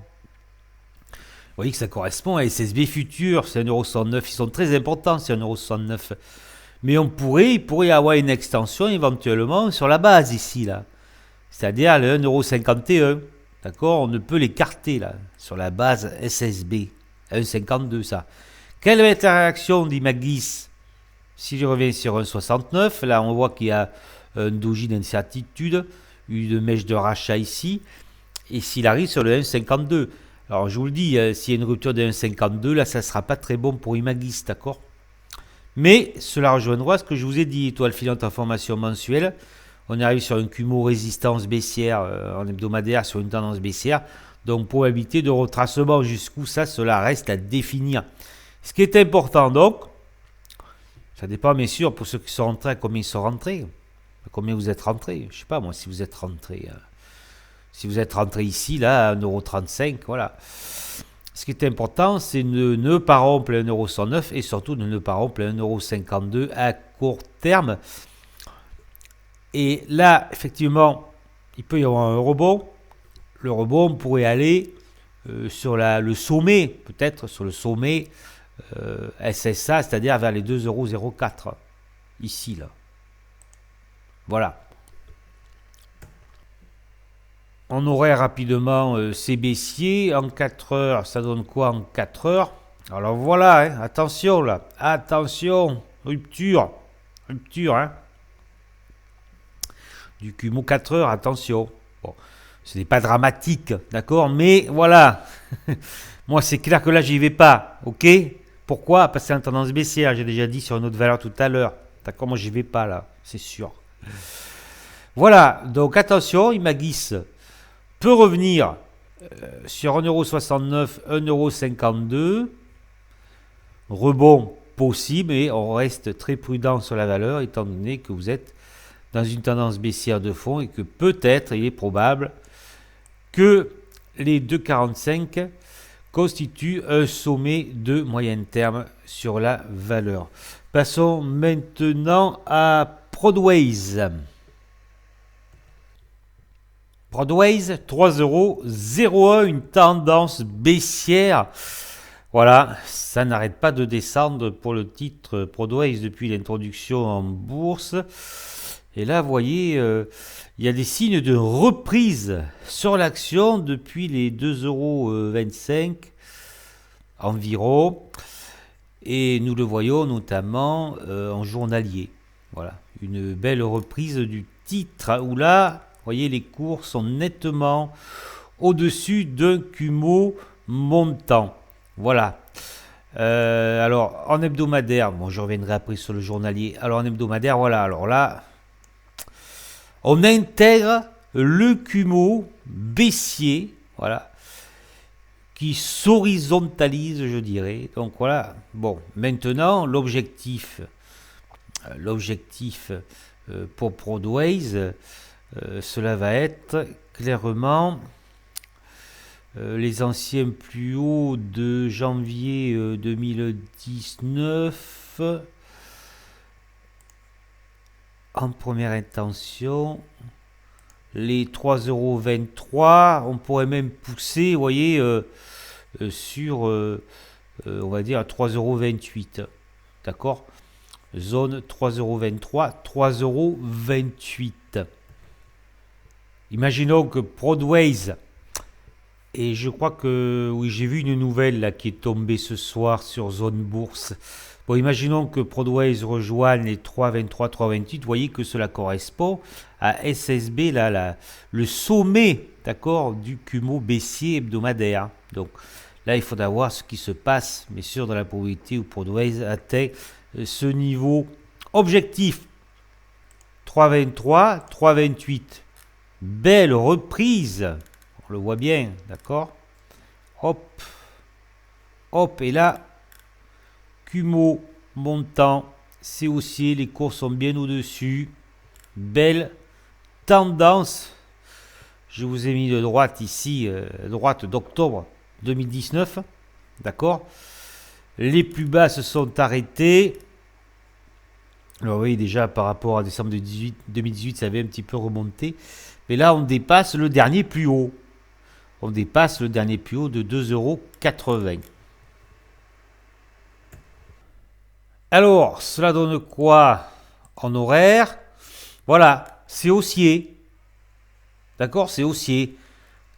Vous voyez que ça correspond à SSB Futur, c'est 1,69 €, ils sont très importants, c'est 1,69 €. Mais il pourrait y avoir une extension éventuellement sur la base ici, là. C'est-à-dire le 1,51 €. D'accord, on ne peut l'écarter là, sur la base SSB. 1,52 ça. Quelle va être la réaction d'Imagis si je reviens sur 1,69 €? Là, on voit qu'il y a un doji d'incertitude, une mèche de rachat ici. Et s'il arrive sur le 1,52. Alors, je vous le dis, s'il y a une rupture de 1,52, là, ça ne sera pas très bon pour Imagis, d'accord. Mais cela rejoindra ce que je vous ai dit, étoile filante en formation mensuelle. On arrive sur un cumul résistance baissière en hebdomadaire, sur une tendance baissière. Donc, probabilité de retracement jusqu'où ça, cela reste à définir. Ce qui est important donc, Ça dépend bien sûr pour ceux qui sont rentrés, à combien ils sont rentrés. À combien vous êtes rentrés. Je sais pas moi si vous êtes rentrés. Si vous êtes rentré ici, là, à 1,35 €, voilà. Ce qui est important, c'est de ne pas rompre les 1,109 € et surtout de ne pas rompre les 1,52 € à court terme. Et là, effectivement, il peut y avoir un rebond. Le rebond pourrait aller sur le sommet, peut-être sur le sommet SSA, c'est-à-dire vers les 2,04 €. Ici, là. Voilà. On aurait rapidement ces baissiers. En 4 heures, ça donne quoi en 4 heures? Alors voilà, hein, attention là. Attention. Rupture. Rupture, hein. Du Kumo 4 heures, attention. Bon, ce n'est pas dramatique, d'accord? Mais voilà. Moi, c'est clair que là, j'y vais pas. Ok? Pourquoi? Parce que c'est une tendance baissière. J'ai déjà dit sur une autre valeur tout à l'heure. D'accord? Moi, j'y vais pas là. C'est sûr. Voilà. Donc, attention, Imagis peut revenir sur 1,69 €, 1,52 €. Rebond possible, et on reste très prudent sur la valeur étant donné que vous êtes dans une tendance baissière de fond et que peut-être, il est probable que les 2,45 constituent un sommet de moyen terme sur la valeur. Passons maintenant à Prodways. Prodways, 3,01 €, une tendance baissière. Voilà, ça n'arrête pas de descendre pour le titre Prodways depuis l'introduction en bourse. Et là, vous voyez, il y a des signes de reprise sur l'action depuis les 2,25 € environ. Et nous le voyons notamment en journalier. Voilà, une belle reprise du titre où là, vous voyez, les cours sont nettement au-dessus d'un Kumo montant. Voilà. Alors, en hebdomadaire, bon, je reviendrai après sur le journalier. Alors, en hebdomadaire, voilà. Alors là, on intègre le Kumo baissier, voilà, qui s'horizontalise, je dirais. Donc voilà. Bon, maintenant, l'objectif pour Prodways, cela va être clairement les anciens plus hauts de janvier 2019 en première intention, les 3,23 €. On pourrait même pousser, vous voyez, sur, on va dire, à 3,28 €. D'accord? Zone 3,23 €, 3,28 €. Imaginons que Prodways, et je crois que, oui, j'ai vu une nouvelle là, qui est tombée ce soir sur Zone Bourse. Bon, imaginons que Prodways rejoigne les 3,23, 3,28. Vous voyez que cela correspond à SSB, là, le sommet, d'accord, du Kumo baissier hebdomadaire. Donc là, il faudra voir ce qui se passe, bien sûr, dans la probabilité où Prodways atteint ce niveau objectif. 3,23, 3,28. Belle reprise. On le voit bien, d'accord? Hop. Hop, et là, Kumo montant, c'est haussier, les cours sont bien au-dessus. Belle tendance. Je vous ai mis de droite ici, droite d'octobre 2019. D'accord? Les plus bas se sont arrêtés. Alors oui, déjà par rapport à décembre 2018, ça avait un petit peu remonté. Mais là, on dépasse le dernier plus haut. On dépasse le dernier plus haut de 2,80 €. Alors, cela donne quoi en horaire? Voilà, c'est haussier. D'accord? C'est haussier.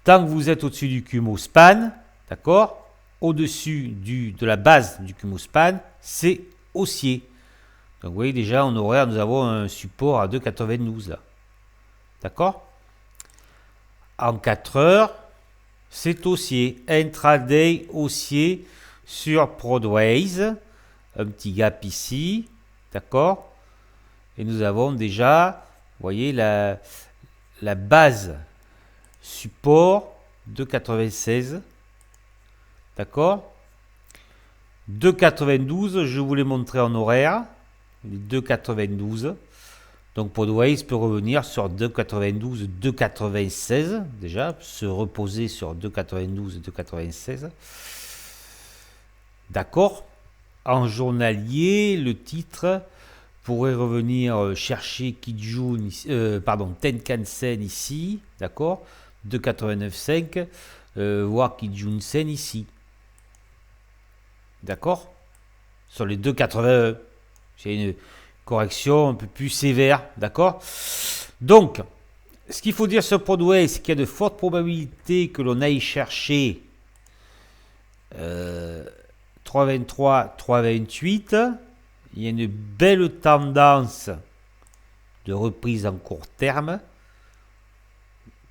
Tant que vous êtes au-dessus du Kumo span, d'accord? Au-dessus de la base du Kumo span, c'est haussier. Donc vous voyez déjà en horaire, nous avons un support à 2,92 là. D'accord? En 4 heures, c'est haussier. Intraday haussier sur Prodways. Un petit gap ici. D'accord? Et nous avons déjà, vous voyez, la base support 2,96. D'accord? 2,92, je vous l'ai montré en horaire. les 2,92. Donc Podways peut revenir sur 2,92, 2,96 déjà, se reposer sur 2,92, 2,96. D'accord. En journalier, le titre pourrait revenir chercher Kijun, Tenkan-sen ici, d'accord, 2,89,5, voir Kijun-sen ici, d'accord, sur les 2,81. C'est une correction un peu plus sévère, d'accord. Donc, ce qu'il faut dire sur Podways, c'est qu'il y a de fortes probabilités que l'on aille chercher 3,23, 3,28. Il y a une belle tendance de reprise en court terme.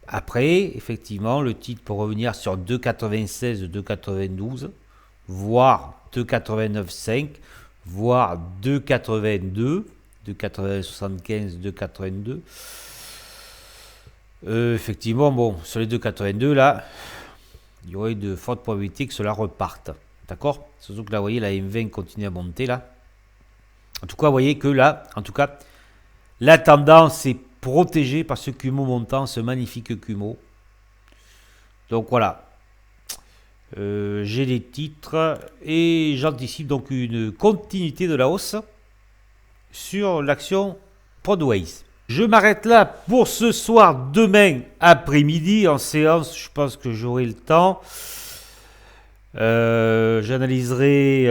Après, effectivement, le titre peut revenir sur 2,96, 2,92, voire 2,89,5, voire 2,82, 2,75, 2,82. Effectivement, bon, sur les 2,82, là, il y aurait de fortes probabilités que cela reparte. D'accord? Surtout que là, vous voyez, la M20 continue à monter, là. En tout cas, vous voyez que là, la tendance est protégée par ce Kumo montant, ce magnifique Kumo. Donc voilà. J'ai les titres et j'anticipe donc une continuité de la hausse sur l'action Podways. Je m'arrête là pour ce soir. Demain après-midi en séance, je pense que j'aurai le temps. J'analyserai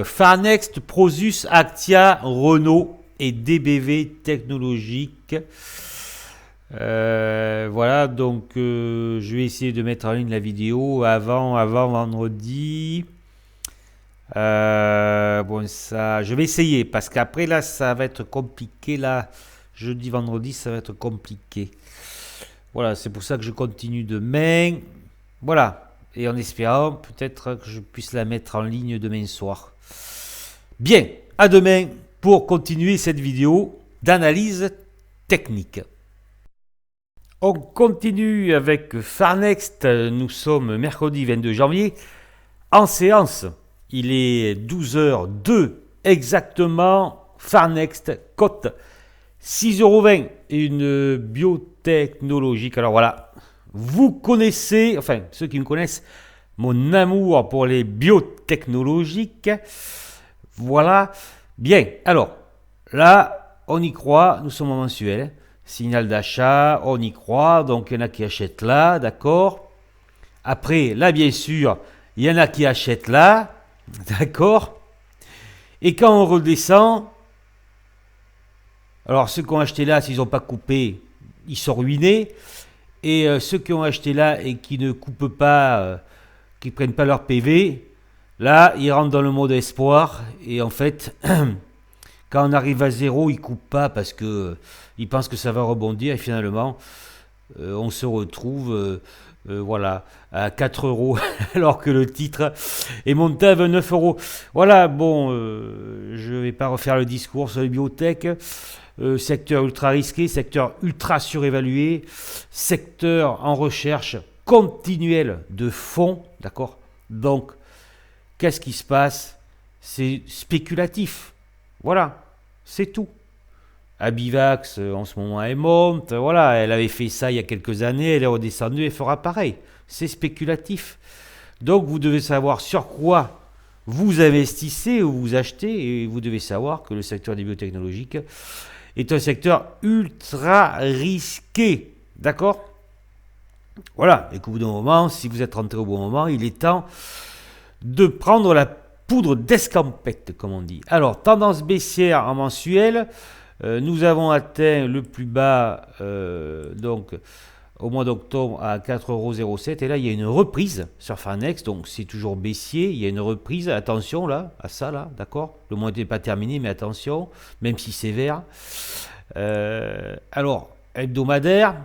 Farnext, Prosus, Actia, Renault et DBV Technologique. Voilà, donc je vais essayer de mettre en ligne la vidéo avant vendredi. Bon, ça, je vais essayer parce qu'après là, ça va être compliqué. Là, jeudi, vendredi, ça va être compliqué. Voilà, c'est pour ça que je continue demain. Voilà. Et en espérant peut-être que je puisse la mettre en ligne demain soir. Bien, à demain pour continuer cette vidéo d'analyse technique. On continue avec Farnext. Nous sommes mercredi 22 janvier. En séance, il est 12h02 exactement. Farnext cote 6,20 €. Une biotechnologique. Alors voilà. Vous connaissez, enfin ceux qui me connaissent, mon amour pour les biotechnologiques. Voilà. Bien. Alors, là, on y croit. Nous sommes en mensuel. Signal d'achat, on y croit. Donc, il y en a qui achètent là, d'accord. Après, là, bien sûr, il y en a qui achètent là, d'accord. Et quand on redescend, alors ceux qui ont acheté là, s'ils n'ont pas coupé, ils sont ruinés. Et ceux qui ont acheté là et qui ne coupent pas, qui ne prennent pas leur PV, là, ils rentrent dans le mode espoir. Et en fait, quand on arrive à zéro, ils ne coupent pas parce qu'ils pensent que ça va rebondir. Et finalement, on se retrouve voilà, à 4 € alors que le titre est monté à 29 €. Voilà, bon, je ne vais pas refaire le discours sur les biotech. Secteur ultra risqué, secteur ultra surévalué, secteur en recherche continuelle de fonds, d'accord. Donc, qu'est-ce qui se passe? C'est spéculatif. Voilà, c'est tout. Abivax, en ce moment, elle monte. Voilà, elle avait fait ça il y a quelques années, elle est redescendue, elle fera pareil. C'est spéculatif. Donc, vous devez savoir sur quoi vous investissez ou vous achetez, et vous devez savoir que le secteur des biotechnologiques est un secteur ultra risqué. D'accord? Voilà. Et qu'au bout d'un moment, si vous êtes rentré au bon moment, il est temps de prendre la poudre d'escampette, comme on dit. Alors, tendance baissière en mensuel. Nous avons atteint le plus bas donc au mois d'octobre à 4,07 €. Et là, il y a une reprise sur Farnext. Donc, c'est toujours baissier. Il y a une reprise. Attention là, à ça là, d'accord? Le mois n'est pas terminé, mais attention, même si c'est vert. Alors, hebdomadaire,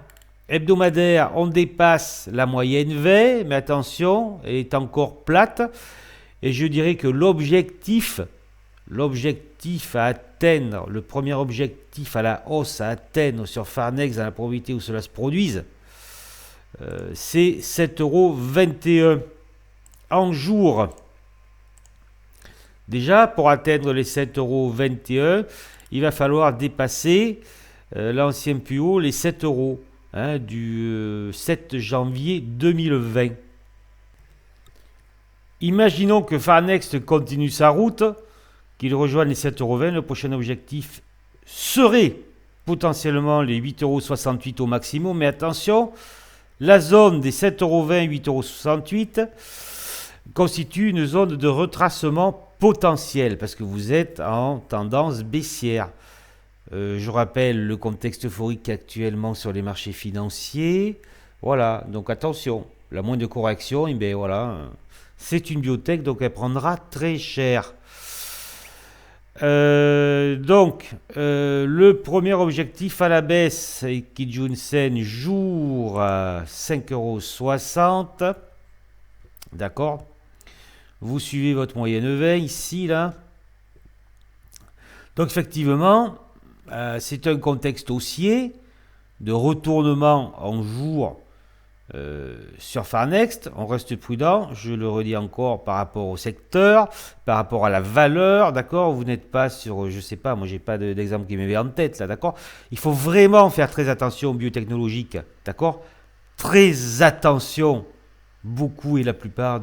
on dépasse la moyenne V, mais attention, elle est encore plate. Et je dirais que l'objectif à atteindre, le premier objectif à la hausse à atteindre sur Farnext dans la probabilité où cela se produise, c'est 7,21 € en jour. Déjà, pour atteindre les 7,21 €, il va falloir dépasser l'ancien plus haut, les 7 euros, hein, du 7 janvier 2020. Imaginons que Farnext continue sa route, qu'il rejoigne les 7,20 €. Le prochain objectif serait potentiellement les 8,68 € au maximum. Mais attention, la zone des 7,20 €, 8,68 € constitue une zone de retracement potentiel parce que vous êtes en tendance baissière. Je rappelle le contexte euphorique actuellement sur les marchés financiers. Voilà, donc attention, la moindre correction, et bien voilà, c'est une biotech, donc elle prendra très cher. Le premier objectif à la baisse, Kijun Sen, jour à 5,60 €. D'accord. Vous suivez votre moyenne 20 ici, là. Donc effectivement, c'est un contexte haussier de retournement en jour sur Farnext. On reste prudent, je le redis encore, par rapport au secteur, par rapport à la valeur, d'accord. Vous n'êtes pas sur, je sais pas, moi j'ai pas d'exemple qui me vient en tête là, d'accord. Il faut vraiment faire très attention aux biotechnologiques, d'accord. Très attention, beaucoup et la plupart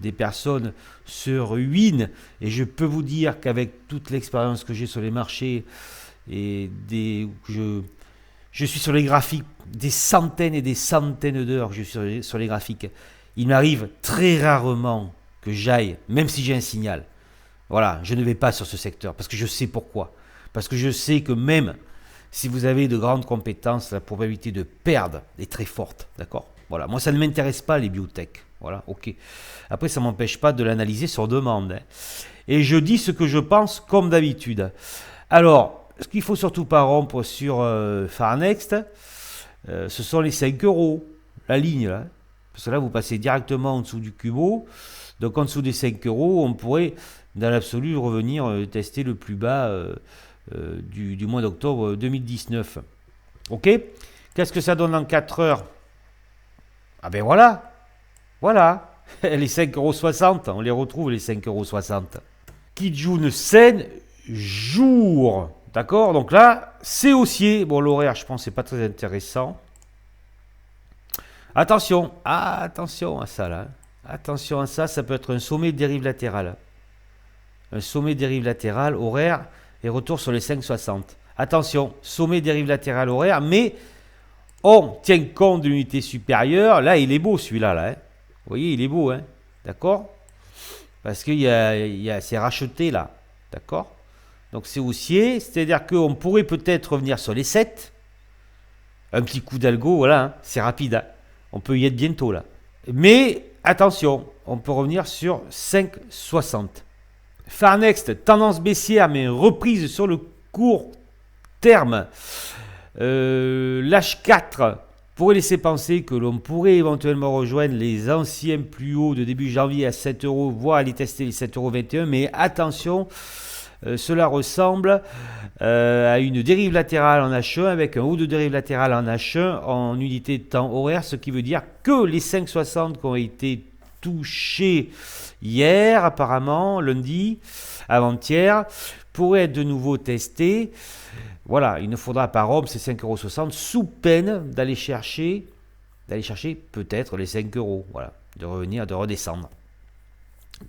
des personnes se ruinent, et je peux vous dire qu'avec toute l'expérience que j'ai sur les marchés et je suis sur les graphiques des centaines et des centaines d'heures, je suis sur les graphiques. Il m'arrive très rarement que j'aille, même si j'ai un signal. Voilà, je ne vais pas sur ce secteur parce que je sais pourquoi. Parce que je sais que même si vous avez de grandes compétences, la probabilité de perdre est très forte. D'accord ? Voilà, moi ça ne m'intéresse pas les biotech. Voilà, ok. Après, ça ne m'empêche pas de l'analyser sur demande, hein. Et je dis ce que je pense comme d'habitude. Alors, ce qu'il ne faut surtout pas rompre sur Farnext, ce sont les 5 €, la ligne là. Parce que là, vous passez directement en dessous du cubo. Donc en dessous des 5 €, on pourrait, dans l'absolu, revenir tester le plus bas du mois d'octobre 2019. Ok. Qu'est-ce que ça donne en 4 heures? Ah ben voilà. Voilà. Les 5,60 €, on les retrouve les 5,60 €. Kijun Sen, jour. D'accord, donc là, c'est haussier. Bon, l'horaire, je pense, c'est pas très intéressant. Attention à ça là. Attention à ça, ça peut être un sommet dérive latéral. Un sommet dérive latéral, horaire, et retour sur les 5,60. Attention, sommet dérive latéral horaire, mais on tient compte de l'unité supérieure. Là, il est beau celui-là, là, hein. Vous voyez, il est beau, hein. D'accord. Parce qu'il c'est racheté là. D'accord. Donc c'est haussier, c'est-à-dire qu'on pourrait peut-être revenir sur les 7. Un petit coup d'algo, voilà, hein, c'est rapide, hein. On peut y être bientôt là. Mais attention, on peut revenir sur 5,60. Farnext, tendance baissière, mais reprise sur le court terme. L'H4 pourrait laisser penser que l'on pourrait éventuellement rejoindre les anciens plus hauts de début janvier à 7 €, voire aller tester les 7,21 €. Mais attention, cela ressemble à une dérive latérale en H1 avec un haut de dérive latérale en H1 en unité de temps horaire, ce qui veut dire que les 5,60 qui ont été touchés hier, apparemment, lundi, avant-hier, pourraient être de nouveau testés. Voilà, il ne faudra pas rompre ces 5,60 € sous peine d'aller chercher peut-être les 5 €, voilà, de revenir, de redescendre.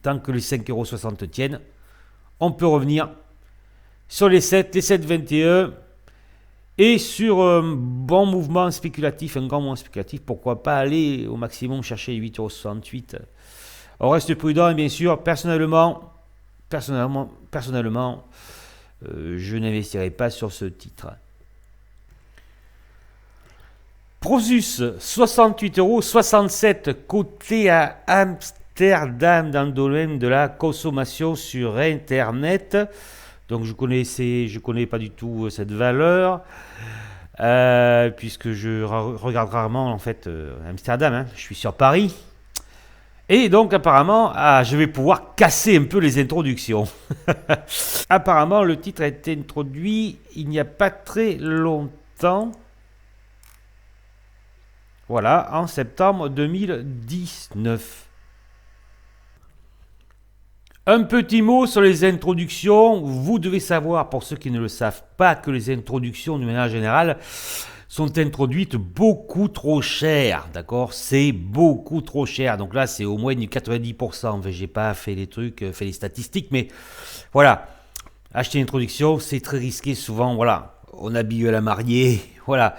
Tant que les 5,60 € tiennent, on peut revenir sur les 7, les 7,21 € et sur un bon mouvement spéculatif, un grand mouvement spéculatif, pourquoi pas aller au maximum chercher les 8,68 €. On reste prudent et bien sûr, personnellement, je n'investirai pas sur ce titre. Prosus, 68,67 € coté à Amsterdam dans le domaine de la consommation sur Internet. Donc je connais pas du tout cette valeur, puisque je regarde rarement en fait Amsterdam, hein. Je suis sur Paris. Et donc apparemment, je vais pouvoir casser un peu les introductions. Apparemment, le titre a été introduit il n'y a pas très longtemps. Voilà, en septembre 2019. Un petit mot sur les introductions. Vous devez savoir, pour ceux qui ne le savent pas, que les introductions, de manière générale, sont introduites beaucoup trop chères. D'accord? C'est beaucoup trop cher. Donc là, c'est au moins du 90%. J'ai pas fait les trucs, fait les statistiques, mais voilà. Acheter une introduction, c'est très risqué souvent. Voilà. On habille la mariée. Voilà.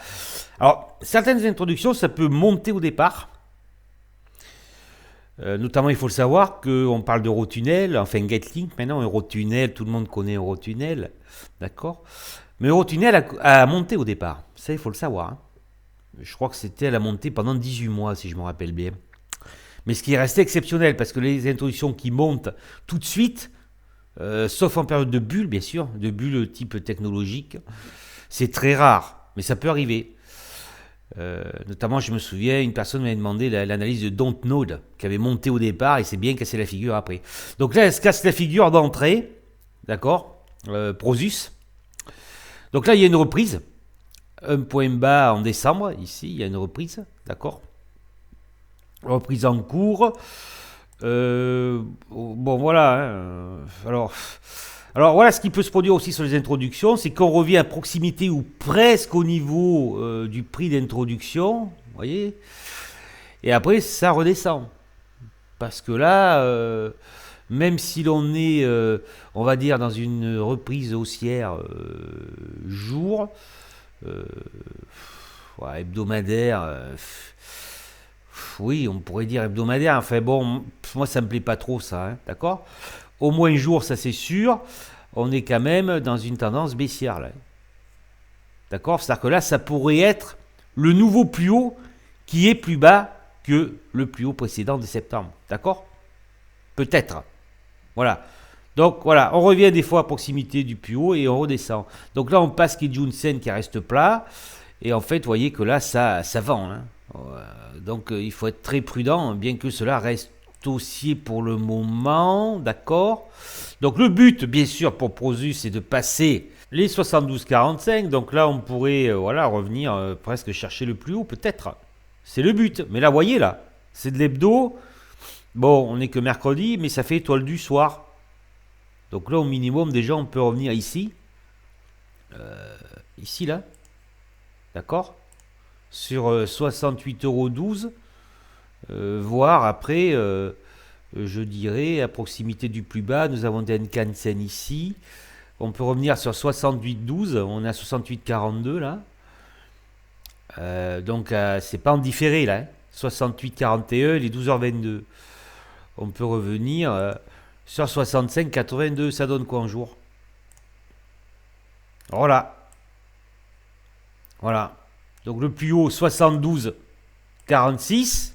Alors, certaines introductions, ça peut monter au départ. Notamment, il faut le savoir qu'on parle d'Eurotunnel, enfin Getlink maintenant, Eurotunnel, tout le monde connaît Eurotunnel, d'accord? Mais Eurotunnel a monté au départ, ça il faut le savoir. Hein. Je crois que c'était à la montée pendant 18 mois, si je me rappelle bien. Mais ce qui est resté exceptionnel, parce que les introductions qui montent tout de suite, sauf en période de bulle, bien sûr, de bulle type technologique, c'est très rare, mais ça peut arriver. Notamment, je me souviens, une personne m'avait demandé l'analyse de Dontnod, qui avait monté au départ et s'est bien cassé la figure après. Donc là, elle se casse la figure d'entrée, d'accord, Prosus. Donc là, il y a une reprise, un point bas en décembre, ici, il y a une reprise, d'accord, reprise en cours. Bon, voilà, hein, alors voilà, ce qui peut se produire aussi sur les introductions, c'est qu'on revient à proximité ou presque au niveau du prix d'introduction, vous voyez, et après ça redescend. Parce que là, même si l'on est, on va dire, dans une reprise haussière jour, ouais, hebdomadaire, oui, on pourrait dire hebdomadaire, enfin bon, moi ça me plaît pas trop ça, hein, d'accord? Au moins jour, ça c'est sûr, on est quand même dans une tendance baissière là. D'accord? C'est-à-dire que là, ça pourrait être le nouveau plus haut qui est plus bas que le plus haut précédent de septembre. D'accord? Peut-être. Voilà. Donc voilà, on revient des fois à proximité du plus haut et on redescend. Donc là, on passe Kijun-sen qui reste plat. Et en fait, vous voyez que là, ça vend. Hein. Donc il faut être très prudent, bien que cela reste haussier pour le moment, d'accord. Donc le but, bien sûr, pour Prosus, c'est de passer les 72,45. Donc là, on pourrait voilà, revenir presque chercher le plus haut, peut-être. C'est le but. Mais là, vous voyez, là, c'est de l'hebdo. Bon, on n'est que mercredi, mais ça fait étoile du soir. Donc là, au minimum, déjà, on peut revenir ici. Ici, là. D'accord? Sur 68,12 €. Voire après, je dirais, à proximité du plus bas, nous avons des Nkansen ici. On peut revenir sur 68,12. On est à 68,42 là. Donc, c'est pas en différé là. Hein. 68,41, les 12h22. On peut revenir sur 65,82. Ça donne quoi en jour? Voilà. Voilà. Donc, le plus haut, 72,46.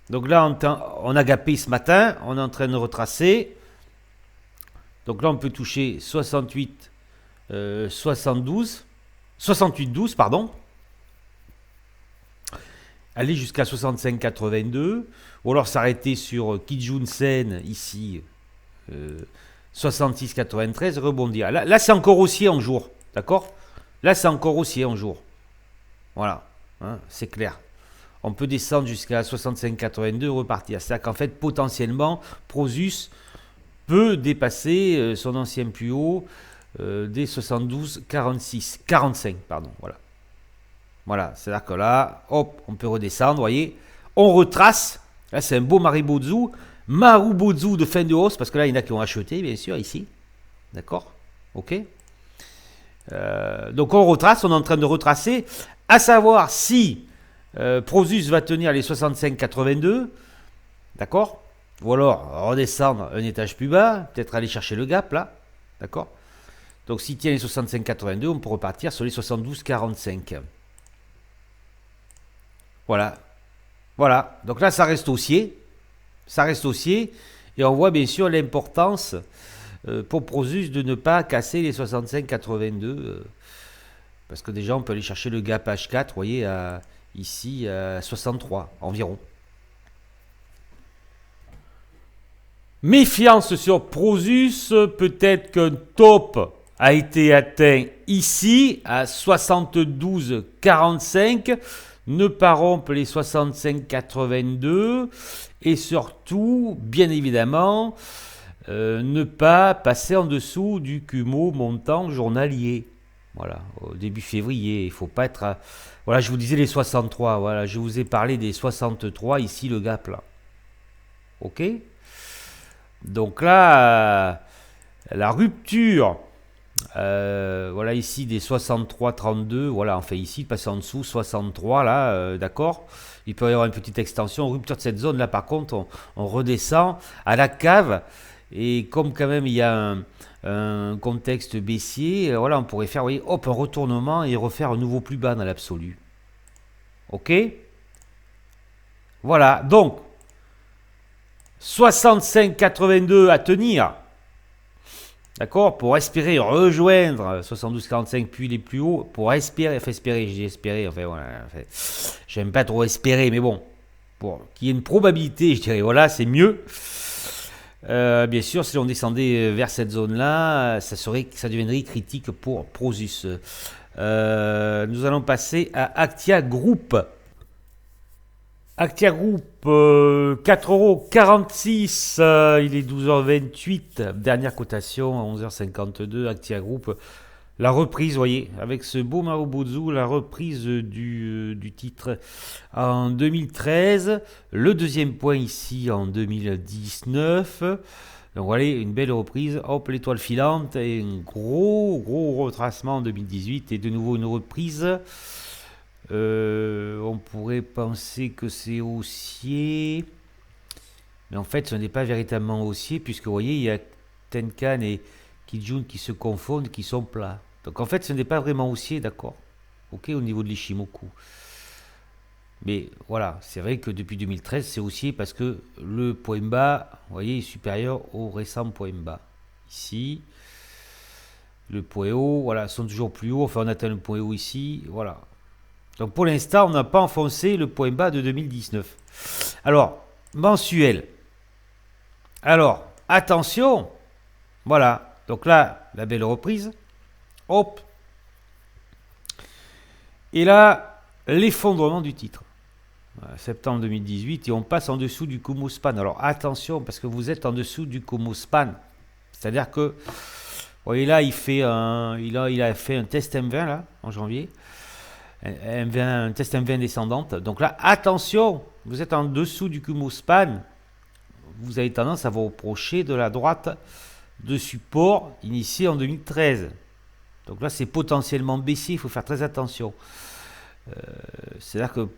Donc là, on a gapé ce matin, on est en train de retracer. Donc là, on peut toucher 68, 72, 68,12, pardon. Aller jusqu'à 65,82. Ou alors s'arrêter sur Kijun-sen, ici, 66,93, rebondir. Là c'est encore haussier en jour, d'accord? Là, c'est encore haussier en jour. Voilà, hein, c'est clair. On peut descendre jusqu'à 65,82 et repartir. C'est-à-dire qu'en fait, potentiellement, Prosus peut dépasser son ancien plus haut des 72,45, pardon. Voilà. Voilà, c'est-à-dire que là, hop, on peut redescendre, vous voyez. On retrace. Là, c'est un beau Marubozu. Marubozu de fin de hausse, parce que là, il y en a qui ont acheté, bien sûr, ici. D'accord? Ok. Donc, on retrace, on est en train de retracer, à savoir si Prosus va tenir les 65,82, d'accord? Ou alors redescendre un étage plus bas, peut-être aller chercher le gap là, d'accord? Donc s'il tient les 65,82, on peut repartir sur les 72,45. Voilà. Voilà. Donc là, ça reste haussier. Ça reste haussier. Et on voit bien sûr l'importance pour Prosus de ne pas casser les 65,82. Parce que déjà, on peut aller chercher le gap H4, vous voyez, ici à 63 environ. Méfiance sur Prosus, peut-être qu'un top a été atteint ici à 72,45. ne pas rompre les 65,82 et surtout, bien évidemment, ne pas passer en dessous du CUMO montant journalier. Voilà, au début février, il ne faut pas être à... Voilà, je vous disais les 63, voilà, je vous ai parlé des 63, ici le gap là. Ok? Donc là, la rupture, voilà ici des 63,32, voilà, enfin ici, passer en dessous, 63 là, d'accord? Il peut y avoir une petite extension, rupture de cette zone là, par contre, on redescend à la cave, et comme quand même il y a un contexte baissier, voilà, on pourrait faire, vous voyez, hop, un retournement et refaire un nouveau plus bas dans l'absolu. Ok? Voilà, donc 65,82 à tenir. D'accord? Pour espérer rejoindre 72,45 puis les plus hauts. Pour espérer, enfin espérer, j'ai espéré, enfin voilà. Enfin, j'aime pas trop espérer, mais bon. Pour qu'il y ait une probabilité, je dirais, voilà, c'est mieux. Bien sûr, si on descendait vers cette zone-là, ça deviendrait critique pour Prosus. Nous allons passer à Actia Group. Actia Group, 4,46 €, il est 12h28, dernière cotation à 11h52, Actia Group, la reprise, vous voyez, avec ce beau Marubozu, la reprise du titre en 2013, le deuxième point ici en 2019, donc voilà, une belle reprise, hop, l'étoile filante, et un gros retracement en 2018, et de nouveau une reprise. On pourrait penser que c'est haussier, mais en fait ce n'est pas véritablement haussier, puisque vous voyez il y a Tenkan et Kijun qui se confondent, qui sont plats. Donc en fait ce n'est pas vraiment haussier, d'accord, ok, au niveau de l'Ishimoku. Mais voilà, c'est vrai que depuis 2013 c'est haussier parce que le point bas, vous voyez, est supérieur au récent point bas. Ici, le point haut, voilà, sont toujours plus hauts, enfin on atteint le point haut ici, voilà. Donc pour l'instant, on n'a pas enfoncé le point bas de 2019. Alors, mensuel. Alors, attention. Voilà. Donc là, la belle reprise. Hop. Et là, l'effondrement du titre. Septembre 2018. Et on passe en dessous du Kumo Span. Alors attention, parce que vous êtes en dessous du Kumo Span. C'est-à-dire que, vous voyez là, il a fait un test M20 là, en janvier. Un test M20 descendante. Donc là, attention, vous êtes en dessous du Kumo Span. Vous avez tendance à vous rapprocher de la droite de support initiée en 2013. Donc là, c'est potentiellement baissier, il faut faire très attention. C'est-à-dire que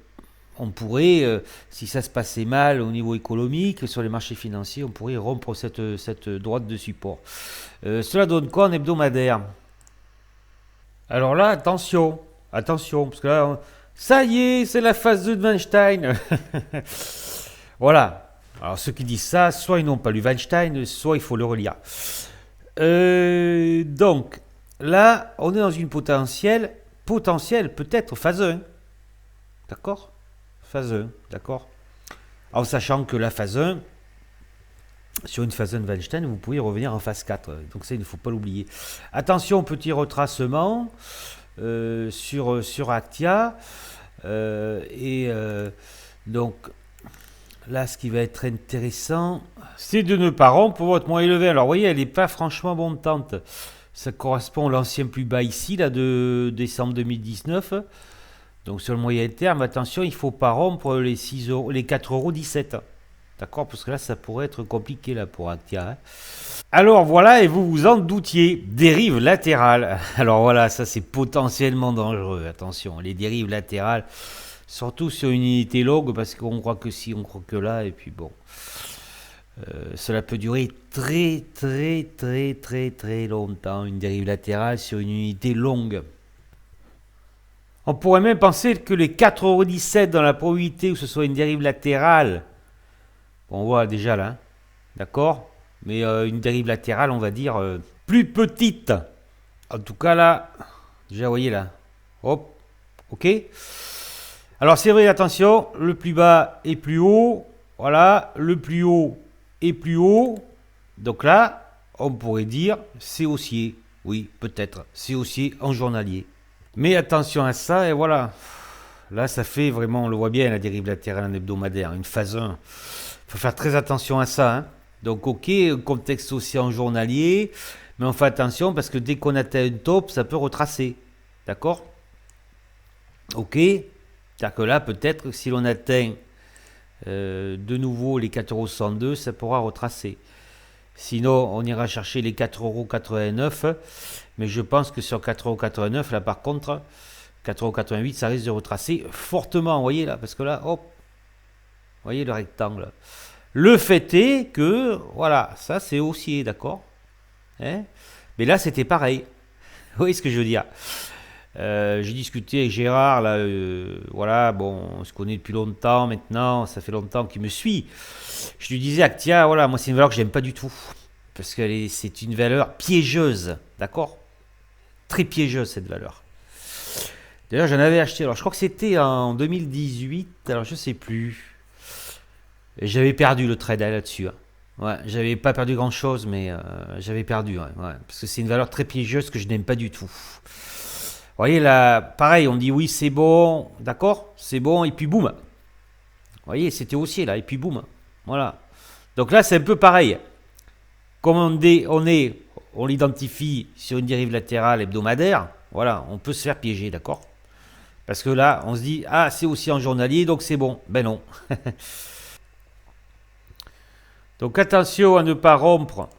on pourrait, si ça se passait mal au niveau économique, sur les marchés financiers, on pourrait rompre cette droite de support. Cela donne quoi en hebdomadaire? Alors là, attention, parce que là, ça y est, c'est la phase 2 de Weinstein. Voilà. Alors ceux qui disent ça, soit ils n'ont pas lu Weinstein, soit il faut le relire. Donc, là, on est dans une potentielle peut-être phase 1. D'accord? Phase 1, d'accord? En sachant que la phase 1, sur une phase 1 de Weinstein, vous pouvez revenir en phase 4. Donc ça, il ne faut pas l'oublier. Attention, petit retracement sur Actia. Donc, là, ce qui va être intéressant, c'est de ne pas rompre votre moyen élevé. Alors, vous voyez, elle n'est pas franchement montante. Ça correspond à l'ancien plus bas ici, là, de décembre 2019. Donc, sur le moyen terme, attention, il ne faut pas rompre les 4,17 €. D'accord? Parce que là, ça pourrait être compliqué là, pour Actia. Hein. Alors, voilà, et vous vous en doutiez, dérive latérale. Alors, voilà, ça, c'est potentiellement dangereux. Attention, les dérives latérales, surtout sur une unité longue, parce qu'on croit que si, on croit que là, et puis bon. Cela peut durer très longtemps, une dérive latérale sur une unité longue. On pourrait même penser que les 4,17 € dans la probabilité où ce soit une dérive latérale, on voit déjà là, d'accord, mais une dérive latérale, on va dire, plus petite. En tout cas là, déjà, vous voyez là, hop, ok. Alors c'est vrai, attention, le plus bas est plus haut, voilà, le plus haut est plus haut, donc là, on pourrait dire c'est haussier, oui, peut-être, c'est haussier en journalier. Mais attention à ça, et voilà, Là, ça fait vraiment, on le voit bien, la dérive latérale en hebdomadaire, une phase 1. Il faut faire très attention à ça. Hein. Donc, ok, contexte aussi en journalier, mais on fait attention parce que dès qu'on atteint un top, ça peut retracer. D'accord? Ok. C'est-à-dire que là, peut-être que si l'on atteint de nouveau les 4,62 €, ça pourra retracer. Sinon, on ira chercher les 4,89 €. Mais je pense que sur 4,89 €, là par contre, 4,88 €, ça risque de retracer fortement. Vous voyez là, parce que là, hop, vous voyez le rectangle. Le fait est que, voilà, ça c'est haussier, d'accord, hein. Mais là, c'était pareil. Vous voyez ce que je veux dire? J'ai discuté avec Gérard, là, voilà, bon, on se connaît depuis longtemps maintenant, ça fait longtemps qu'il me suit. Je lui disais, Actia, voilà, moi c'est une valeur que j'aime pas du tout, parce que c'est une valeur piégeuse, d'accord? Très piégeuse cette valeur. D'ailleurs, j'en avais acheté, alors je crois que c'était en 2018, alors je sais plus. J'avais perdu le trade là-dessus. Hein. Ouais, j'avais pas perdu grand-chose, mais j'avais perdu, ouais, parce que c'est une valeur très piégeuse que je n'aime pas du tout. Vous voyez là, pareil, on dit oui, c'est bon, d'accord, c'est bon, et puis boum. Vous voyez, c'était haussier là, et puis boum. Voilà. Donc là, c'est un peu pareil. Comme on l'identifie sur une dérive latérale hebdomadaire, voilà, on peut se faire piéger, d'accord? Parce que là, on se dit, ah, c'est aussi en journalier, donc c'est bon. Ben non. Donc attention à ne pas rompre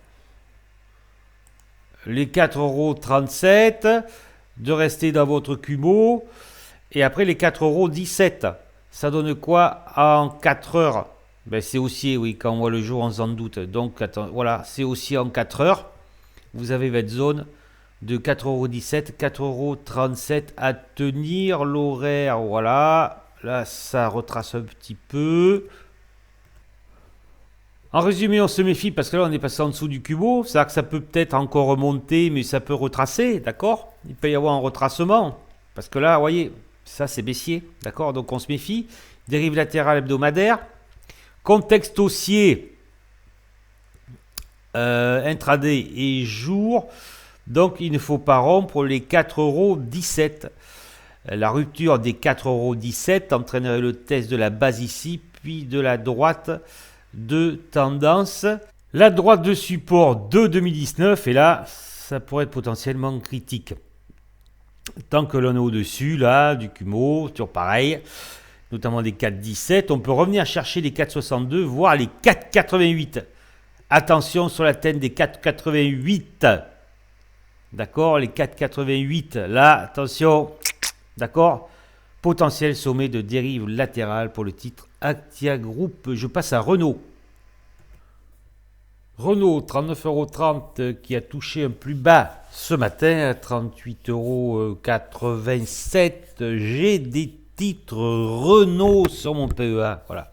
les 4,37 €, de rester dans votre cubo, et après les 4,17 €. Ça donne quoi en 4 heures? Ben c'est haussier, oui, quand on voit le jour, on s'en doute. Donc voilà, c'est haussier en 4 heures. Vous avez votre zone de 4,17 €, 4,37 € à tenir. L'horaire, voilà. Là, ça retrace un petit peu. En résumé, on se méfie parce que là, on est passé en dessous du cubo. C'est-à-dire que ça peut peut-être encore remonter, mais ça peut retracer, d'accord? Il peut y avoir un retracement. Parce que là, vous voyez, ça, c'est baissier, d'accord? Donc, on se méfie. Dérive latérale hebdomadaire. Contexte haussier, intraday et jour. Donc, il ne faut pas rompre les 4,17 €. La rupture des 4,17 € entraînerait le test de la base ici, puis de la droite de tendance. La droite de support de 2019, et là, ça pourrait être potentiellement critique. Tant que l'on est au-dessus, là, du Kumo, toujours pareil, notamment des 4,17, on peut revenir chercher les 4,62, voire les 4,88. Attention sur la tête des 4,88. D'accord, les 4,88, là, attention, d'accord, potentiel sommet de dérive latérale pour le titre Actia Group. Je passe à Renault. Renault, 39,30 € qui a touché un plus bas ce matin à 38,87 €. J'ai des titres Renault sur mon PEA. Voilà.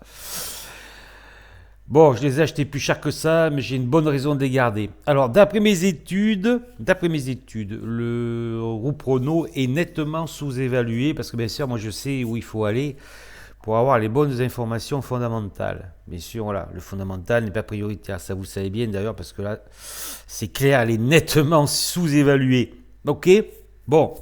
Bon, je les ai achetés plus cher que ça, mais j'ai une bonne raison de les garder. Alors, d'après mes études, le groupe Renault est nettement sous-évalué parce que bien sûr, moi je sais où il faut aller pour avoir les bonnes informations fondamentales. Bien sûr, voilà, le fondamental n'est pas prioritaire, ça vous savez bien d'ailleurs parce que là, c'est clair, elle est nettement sous-évaluée. Ok, bon,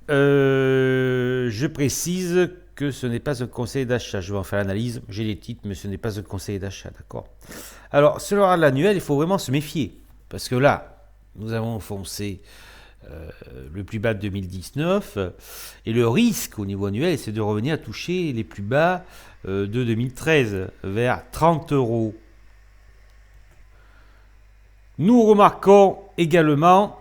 je précise que ce n'est pas un conseil d'achat. Je vais en faire l'analyse. J'ai les titres, mais ce n'est pas un conseil d'achat, d'accord? Alors, sur l'annuel, il faut vraiment se méfier. Parce que là, nous avons foncé le plus bas de 2019. Et le risque au niveau annuel, c'est de revenir à toucher les plus bas de 2013, vers 30 €. Nous remarquons également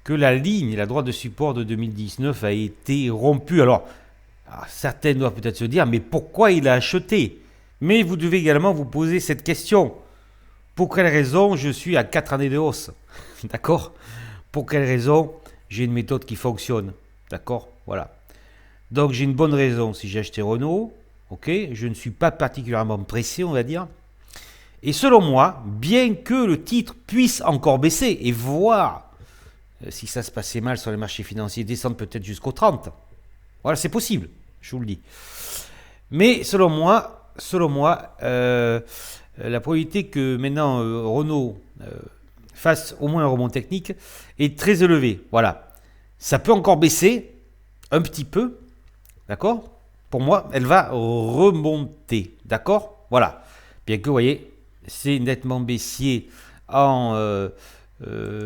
que la ligne, la droite de support de 2019 a été rompue. Alors certains doivent peut-être se dire, mais pourquoi il a acheté? Mais vous devez également vous poser cette question. Pour quelle raison je suis à 4 années de hausse? D'accord? Pour quelle raison j'ai une méthode qui fonctionne? D'accord? Voilà. Donc j'ai une bonne raison si j'ai acheté Renault. Ok? Je ne suis pas particulièrement pressé, on va dire. Et selon moi, bien que le titre puisse encore baisser et voir si ça se passait mal sur les marchés financiers, descendre peut-être jusqu'au 30. Voilà, c'est possible, je vous le dis. Mais selon moi, la probabilité que maintenant Renault fasse au moins un rebond technique est très élevée. Voilà. Ça peut encore baisser un petit peu, D'accord? Pour moi, elle va remonter. D'accord? Voilà. Bien que, vous voyez, c'est nettement baissier en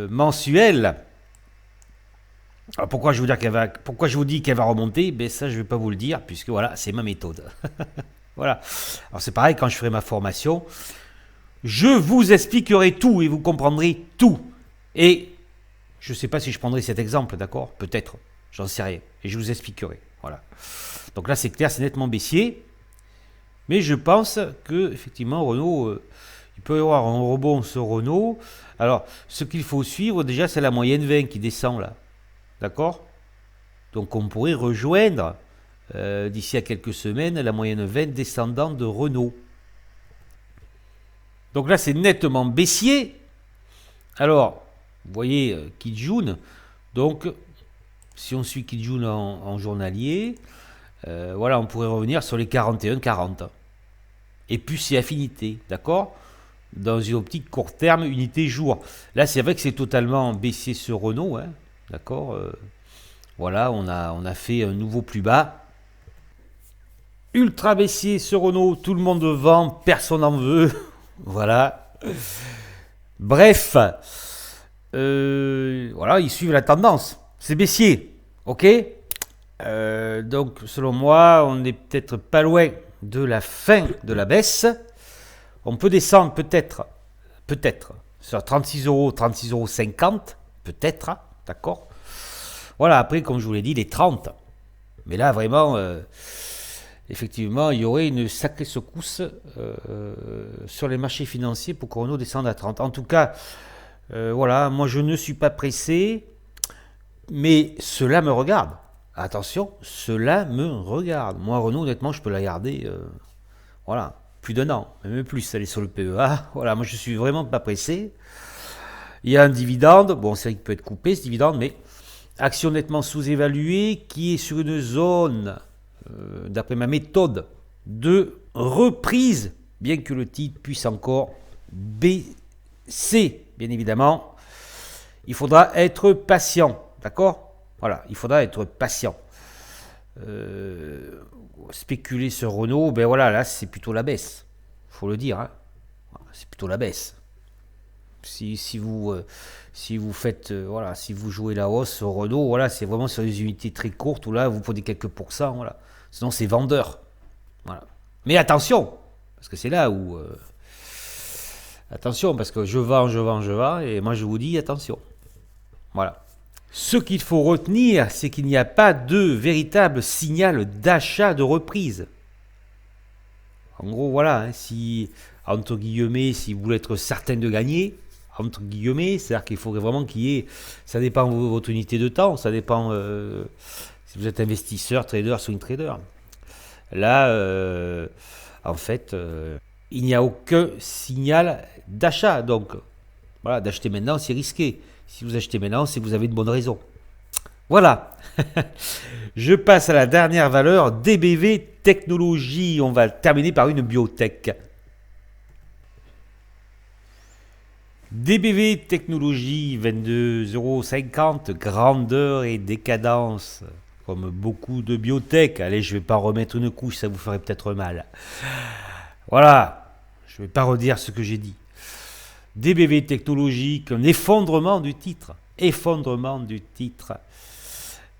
mensuel. Alors pourquoi je vous dis qu'elle va remonter? Ben ça, je ne vais pas vous le dire, puisque voilà, c'est ma méthode. Voilà. Alors c'est pareil, quand je ferai ma formation, je vous expliquerai tout et vous comprendrez tout. Et je ne sais pas si je prendrai cet exemple, d'accord? Peut-être, j'en sais rien. Et je vous expliquerai. Voilà. Donc là, c'est clair, c'est nettement baissier. Mais je pense que effectivement, Renault, il peut y avoir un rebond sur Renault. Alors, ce qu'il faut suivre, déjà, c'est la moyenne 20 qui descend là. D'accord? Donc on pourrait rejoindre d'ici à quelques semaines la moyenne 20 descendant de Renault. Donc là, c'est nettement baissier. Alors, vous voyez Kijun. Donc, si on suit Kijun en journalier, voilà, on pourrait revenir sur les 41-40. Et puis c'est affinité, d'accord? Dans une optique court terme, unité jour. Là, c'est vrai que c'est totalement baissier sur Renault, hein, d'accord? Voilà, on a fait un nouveau plus bas. Ultra baissier sur Renault, tout le monde vend, personne n'en veut. Voilà. Bref, voilà, ils suivent la tendance. C'est baissier, ok? Donc, selon moi, on n'est peut-être pas loin de la fin de la baisse. On peut descendre peut-être sur 36 euros, 36,50 euros, peut-être, hein, d'accord? Voilà, après, comme je vous l'ai dit, les 30. Mais là, vraiment, effectivement, il y aurait une sacrée secousse sur les marchés financiers pour que Renault descende à 30. En tout cas, voilà, moi je ne suis pas pressé, mais cela me regarde. Attention, cela me regarde. Moi, Renault, honnêtement, je peux la garder, voilà, plus d'un an, même plus, elle est sur le PEA. Voilà, moi je suis vraiment pas pressé. Il y a un dividende, bon, c'est vrai qu'il peut être coupé ce dividende, mais action nettement sous-évaluée qui est sur une zone, d'après ma méthode, de reprise, bien que le titre puisse encore baisser, bien évidemment. Il faudra être patient, d'accord? Voilà, il faudra être patient. Spéculer sur Renault, ben voilà, là c'est plutôt la baisse, faut le dire, hein. C'est plutôt la baisse. Si vous faites, voilà, si vous jouez la hausse sur Renault, voilà, c'est vraiment sur des unités très courtes où là vous prenez quelques pourcents, voilà. Sinon c'est vendeur, voilà. Mais attention, parce que c'est là où attention, parce que je vends, et moi je vous dis attention, voilà. Ce qu'il faut retenir, c'est qu'il n'y a pas de véritable signal d'achat de reprise. En gros, voilà, hein, si, entre guillemets, si vous voulez être certain de gagner, entre guillemets, c'est-à-dire qu'il faudrait vraiment qu'il y ait, ça dépend de votre unité de temps, ça dépend si vous êtes investisseur, trader, swing trader. Là, en fait, il n'y a aucun signal d'achat. Donc, voilà, d'acheter maintenant, c'est risqué. Si vous achetez maintenant, c'est que vous avez de bonnes raisons. Voilà. Je passe à la dernière valeur, DBV Technologies. On va terminer par une biotech. DBV Technologies, 22,50 €, grandeur et décadence. Comme beaucoup de biotech. Allez, je ne vais pas remettre une couche, ça vous ferait peut-être mal. Voilà. Je ne vais pas redire ce que j'ai dit. DBV Technologies, un effondrement du titre. Effondrement du titre.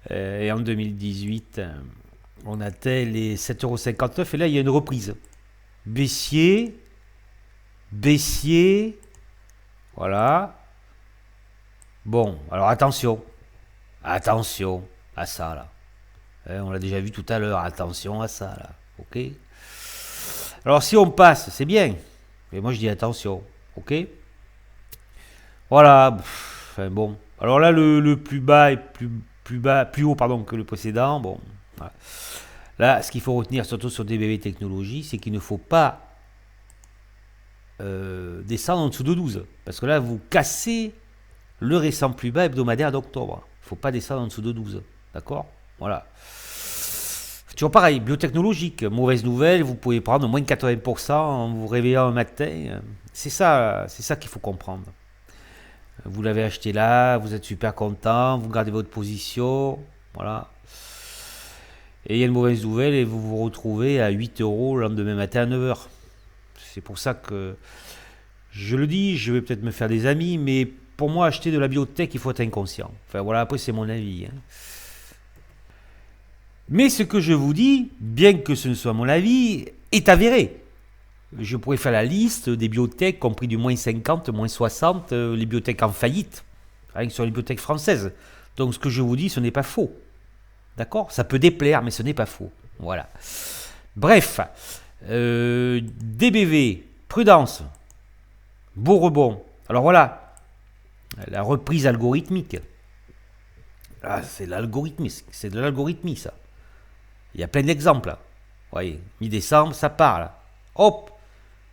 Et en 2018, on atteint les 7,59 € et là il y a une reprise. Baissier, voilà. Bon, alors attention à ça là. On l'a déjà vu tout à l'heure, attention à ça là, ok? Alors si on passe, c'est bien, mais moi je dis attention, ok? Voilà, enfin bon. Alors là le plus bas est plus haut pardon, que le précédent. Bon, voilà. Là, ce qu'il faut retenir surtout sur DBV Technologies, c'est qu'il ne faut pas descendre en dessous de 12. Parce que là, vous cassez le récent plus bas hebdomadaire d'octobre. Il ne faut pas descendre en dessous de 12. D'accord? Voilà. Toujours pareil, biotechnologique, mauvaise nouvelle, vous pouvez prendre moins de 80% en vous réveillant un matin. C'est ça qu'il faut comprendre. Vous l'avez acheté là, vous êtes super content, vous gardez votre position, voilà. Et il y a une mauvaise nouvelle et vous vous retrouvez à 8 euros le lendemain matin à 9 heures. C'est pour ça que je le dis, je vais peut-être me faire des amis, mais pour moi, acheter de la biotech, il faut être inconscient. Enfin voilà, après c'est mon avis. Hein. Mais ce que je vous dis, bien que ce ne soit mon avis, est avéré. Je pourrais faire la liste des biotech, compris du moins 50, moins 60, les biotech en faillite, rien que sur les biotech françaises. Donc ce que je vous dis, ce n'est pas faux. D'accord? Ça peut déplaire, mais ce n'est pas faux. Voilà. Bref, DBV, prudence, beau rebond. Alors voilà, la reprise algorithmique. Ah, c'est l'algorithmie, c'est de l'algorithmie ça. Il y a plein d'exemples. Vous voyez, mi-décembre, ça part là. Hop,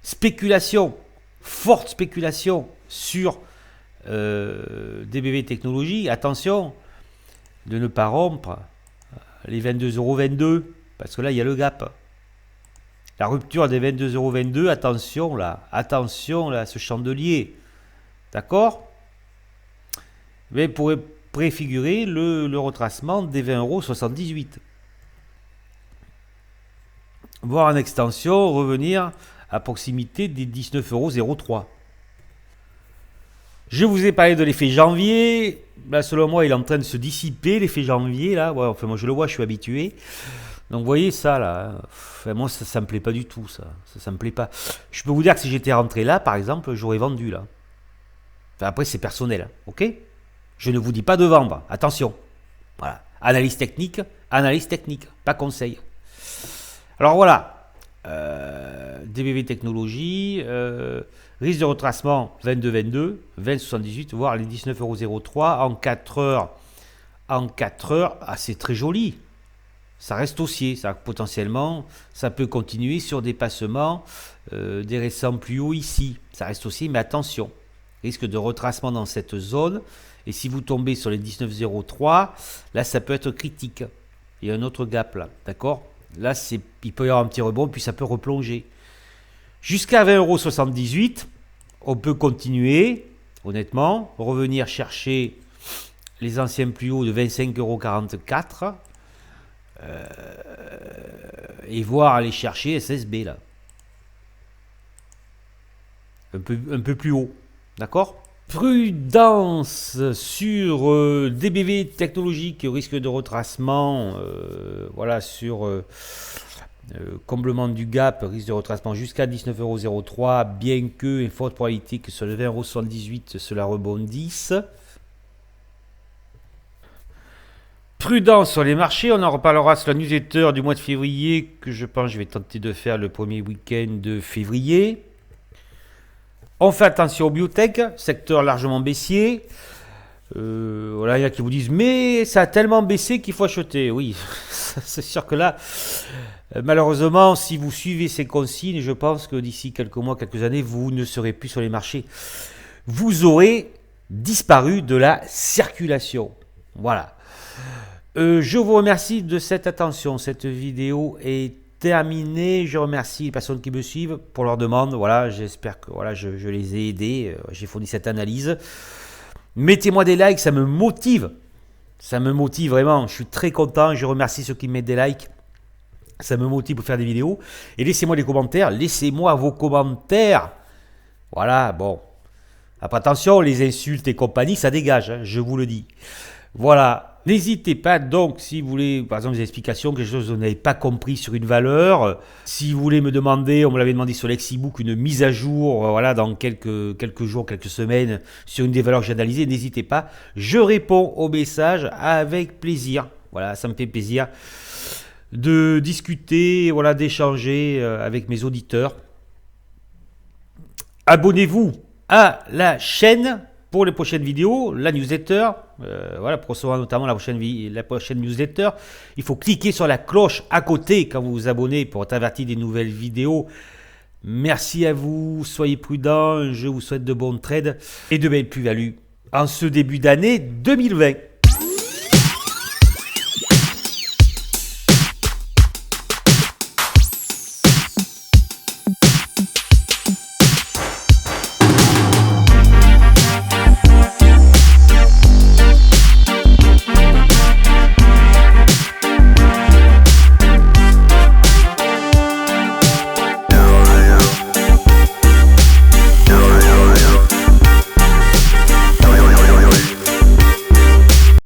spéculation, forte spéculation sur DBV Technologies. Attention de ne pas rompre les 22,22 €, parce que là, il y a le gap. La rupture des 22,22 €, attention là, ce chandelier. D'accord? Mais pourrait préfigurer le retracement des 20,78 €. Voire en extension, revenir à proximité des 19,03 €. Je vous ai parlé de l'effet janvier. Là, selon moi, il est en train de se dissiper, l'effet janvier. Là. Ouais, enfin, moi, je le vois, je suis habitué. Donc, vous voyez ça, là. Enfin, moi, ça ne me plaît pas du tout, ça. Ça me plaît pas. Je peux vous dire que si j'étais rentré là, par exemple, j'aurais vendu, là. Enfin, après, c'est personnel, ok? Je ne vous dis pas de vendre. Attention. Voilà. Analyse technique, pas conseil. Alors voilà, DBV Technologies, risque de retracement 22,22, 20,78, voire les 19,03 € en 4 heures. En 4 heures, ah, c'est très joli. Ça reste haussier, ça, potentiellement, ça peut continuer sur des passements des récents plus hauts ici. Ça reste haussier, mais attention, risque de retracement dans cette zone. Et si vous tombez sur les 19,03, là, ça peut être critique. Il y a un autre gap là, d'accord? Là, il peut y avoir un petit rebond, puis ça peut replonger. Jusqu'à 20,78 €, on peut continuer, honnêtement, revenir chercher les anciens plus hauts de 25,44 € et voir aller chercher SSB là. Un peu plus haut, d'accord? Prudence sur DBV technologique, risque de retracement, voilà, sur comblement du gap, risque de retracement jusqu'à 19,03 €, bien que, et forte probabilité que sur le 20,78 € cela rebondisse. Prudence sur les marchés, on en reparlera sur la newsletter du mois de février, que je pense que je vais tenter de faire le premier week-end de février. On fait attention aux biotech, secteur largement baissier. Voilà, il y en a qui vous disent mais ça a tellement baissé qu'il faut acheter. Oui, c'est sûr que là, malheureusement, si vous suivez ces consignes, je pense que d'ici quelques mois, quelques années, vous ne serez plus sur les marchés. Vous aurez disparu de la circulation. Voilà. Je vous remercie de cette attention. Cette vidéo est terminé. Je remercie les personnes qui me suivent pour leurs demandes. Voilà, j'espère que voilà, je les ai aidés. J'ai fourni cette analyse. Mettez-moi des likes, ça me motive. Ça me motive vraiment. Je suis très content. Je remercie ceux qui mettent des likes. Ça me motive pour faire des vidéos. Et laissez-moi des commentaires. Laissez-moi vos commentaires. Voilà, bon. Après, attention, les insultes et compagnie, ça dégage, hein, je vous le dis. Voilà. N'hésitez pas donc, si vous voulez, par exemple, des explications, quelque chose que vous n'avez pas compris sur une valeur, si vous voulez me demander, on me l'avait demandé sur Lexibook, une mise à jour, voilà, dans quelques jours, quelques semaines, sur une des valeurs que j'ai analysées, n'hésitez pas. Je réponds aux messages avec plaisir. Voilà, ça me fait plaisir de discuter, voilà, d'échanger avec mes auditeurs. Abonnez-vous à la chaîne pour les prochaines vidéos, la newsletter, voilà, pour recevoir notamment la prochaine newsletter. Il faut cliquer sur la cloche à côté quand vous vous abonnez pour être averti des nouvelles vidéos. Merci à vous, soyez prudents, je vous souhaite de bons trades et de belles plus-values en ce début d'année 2020.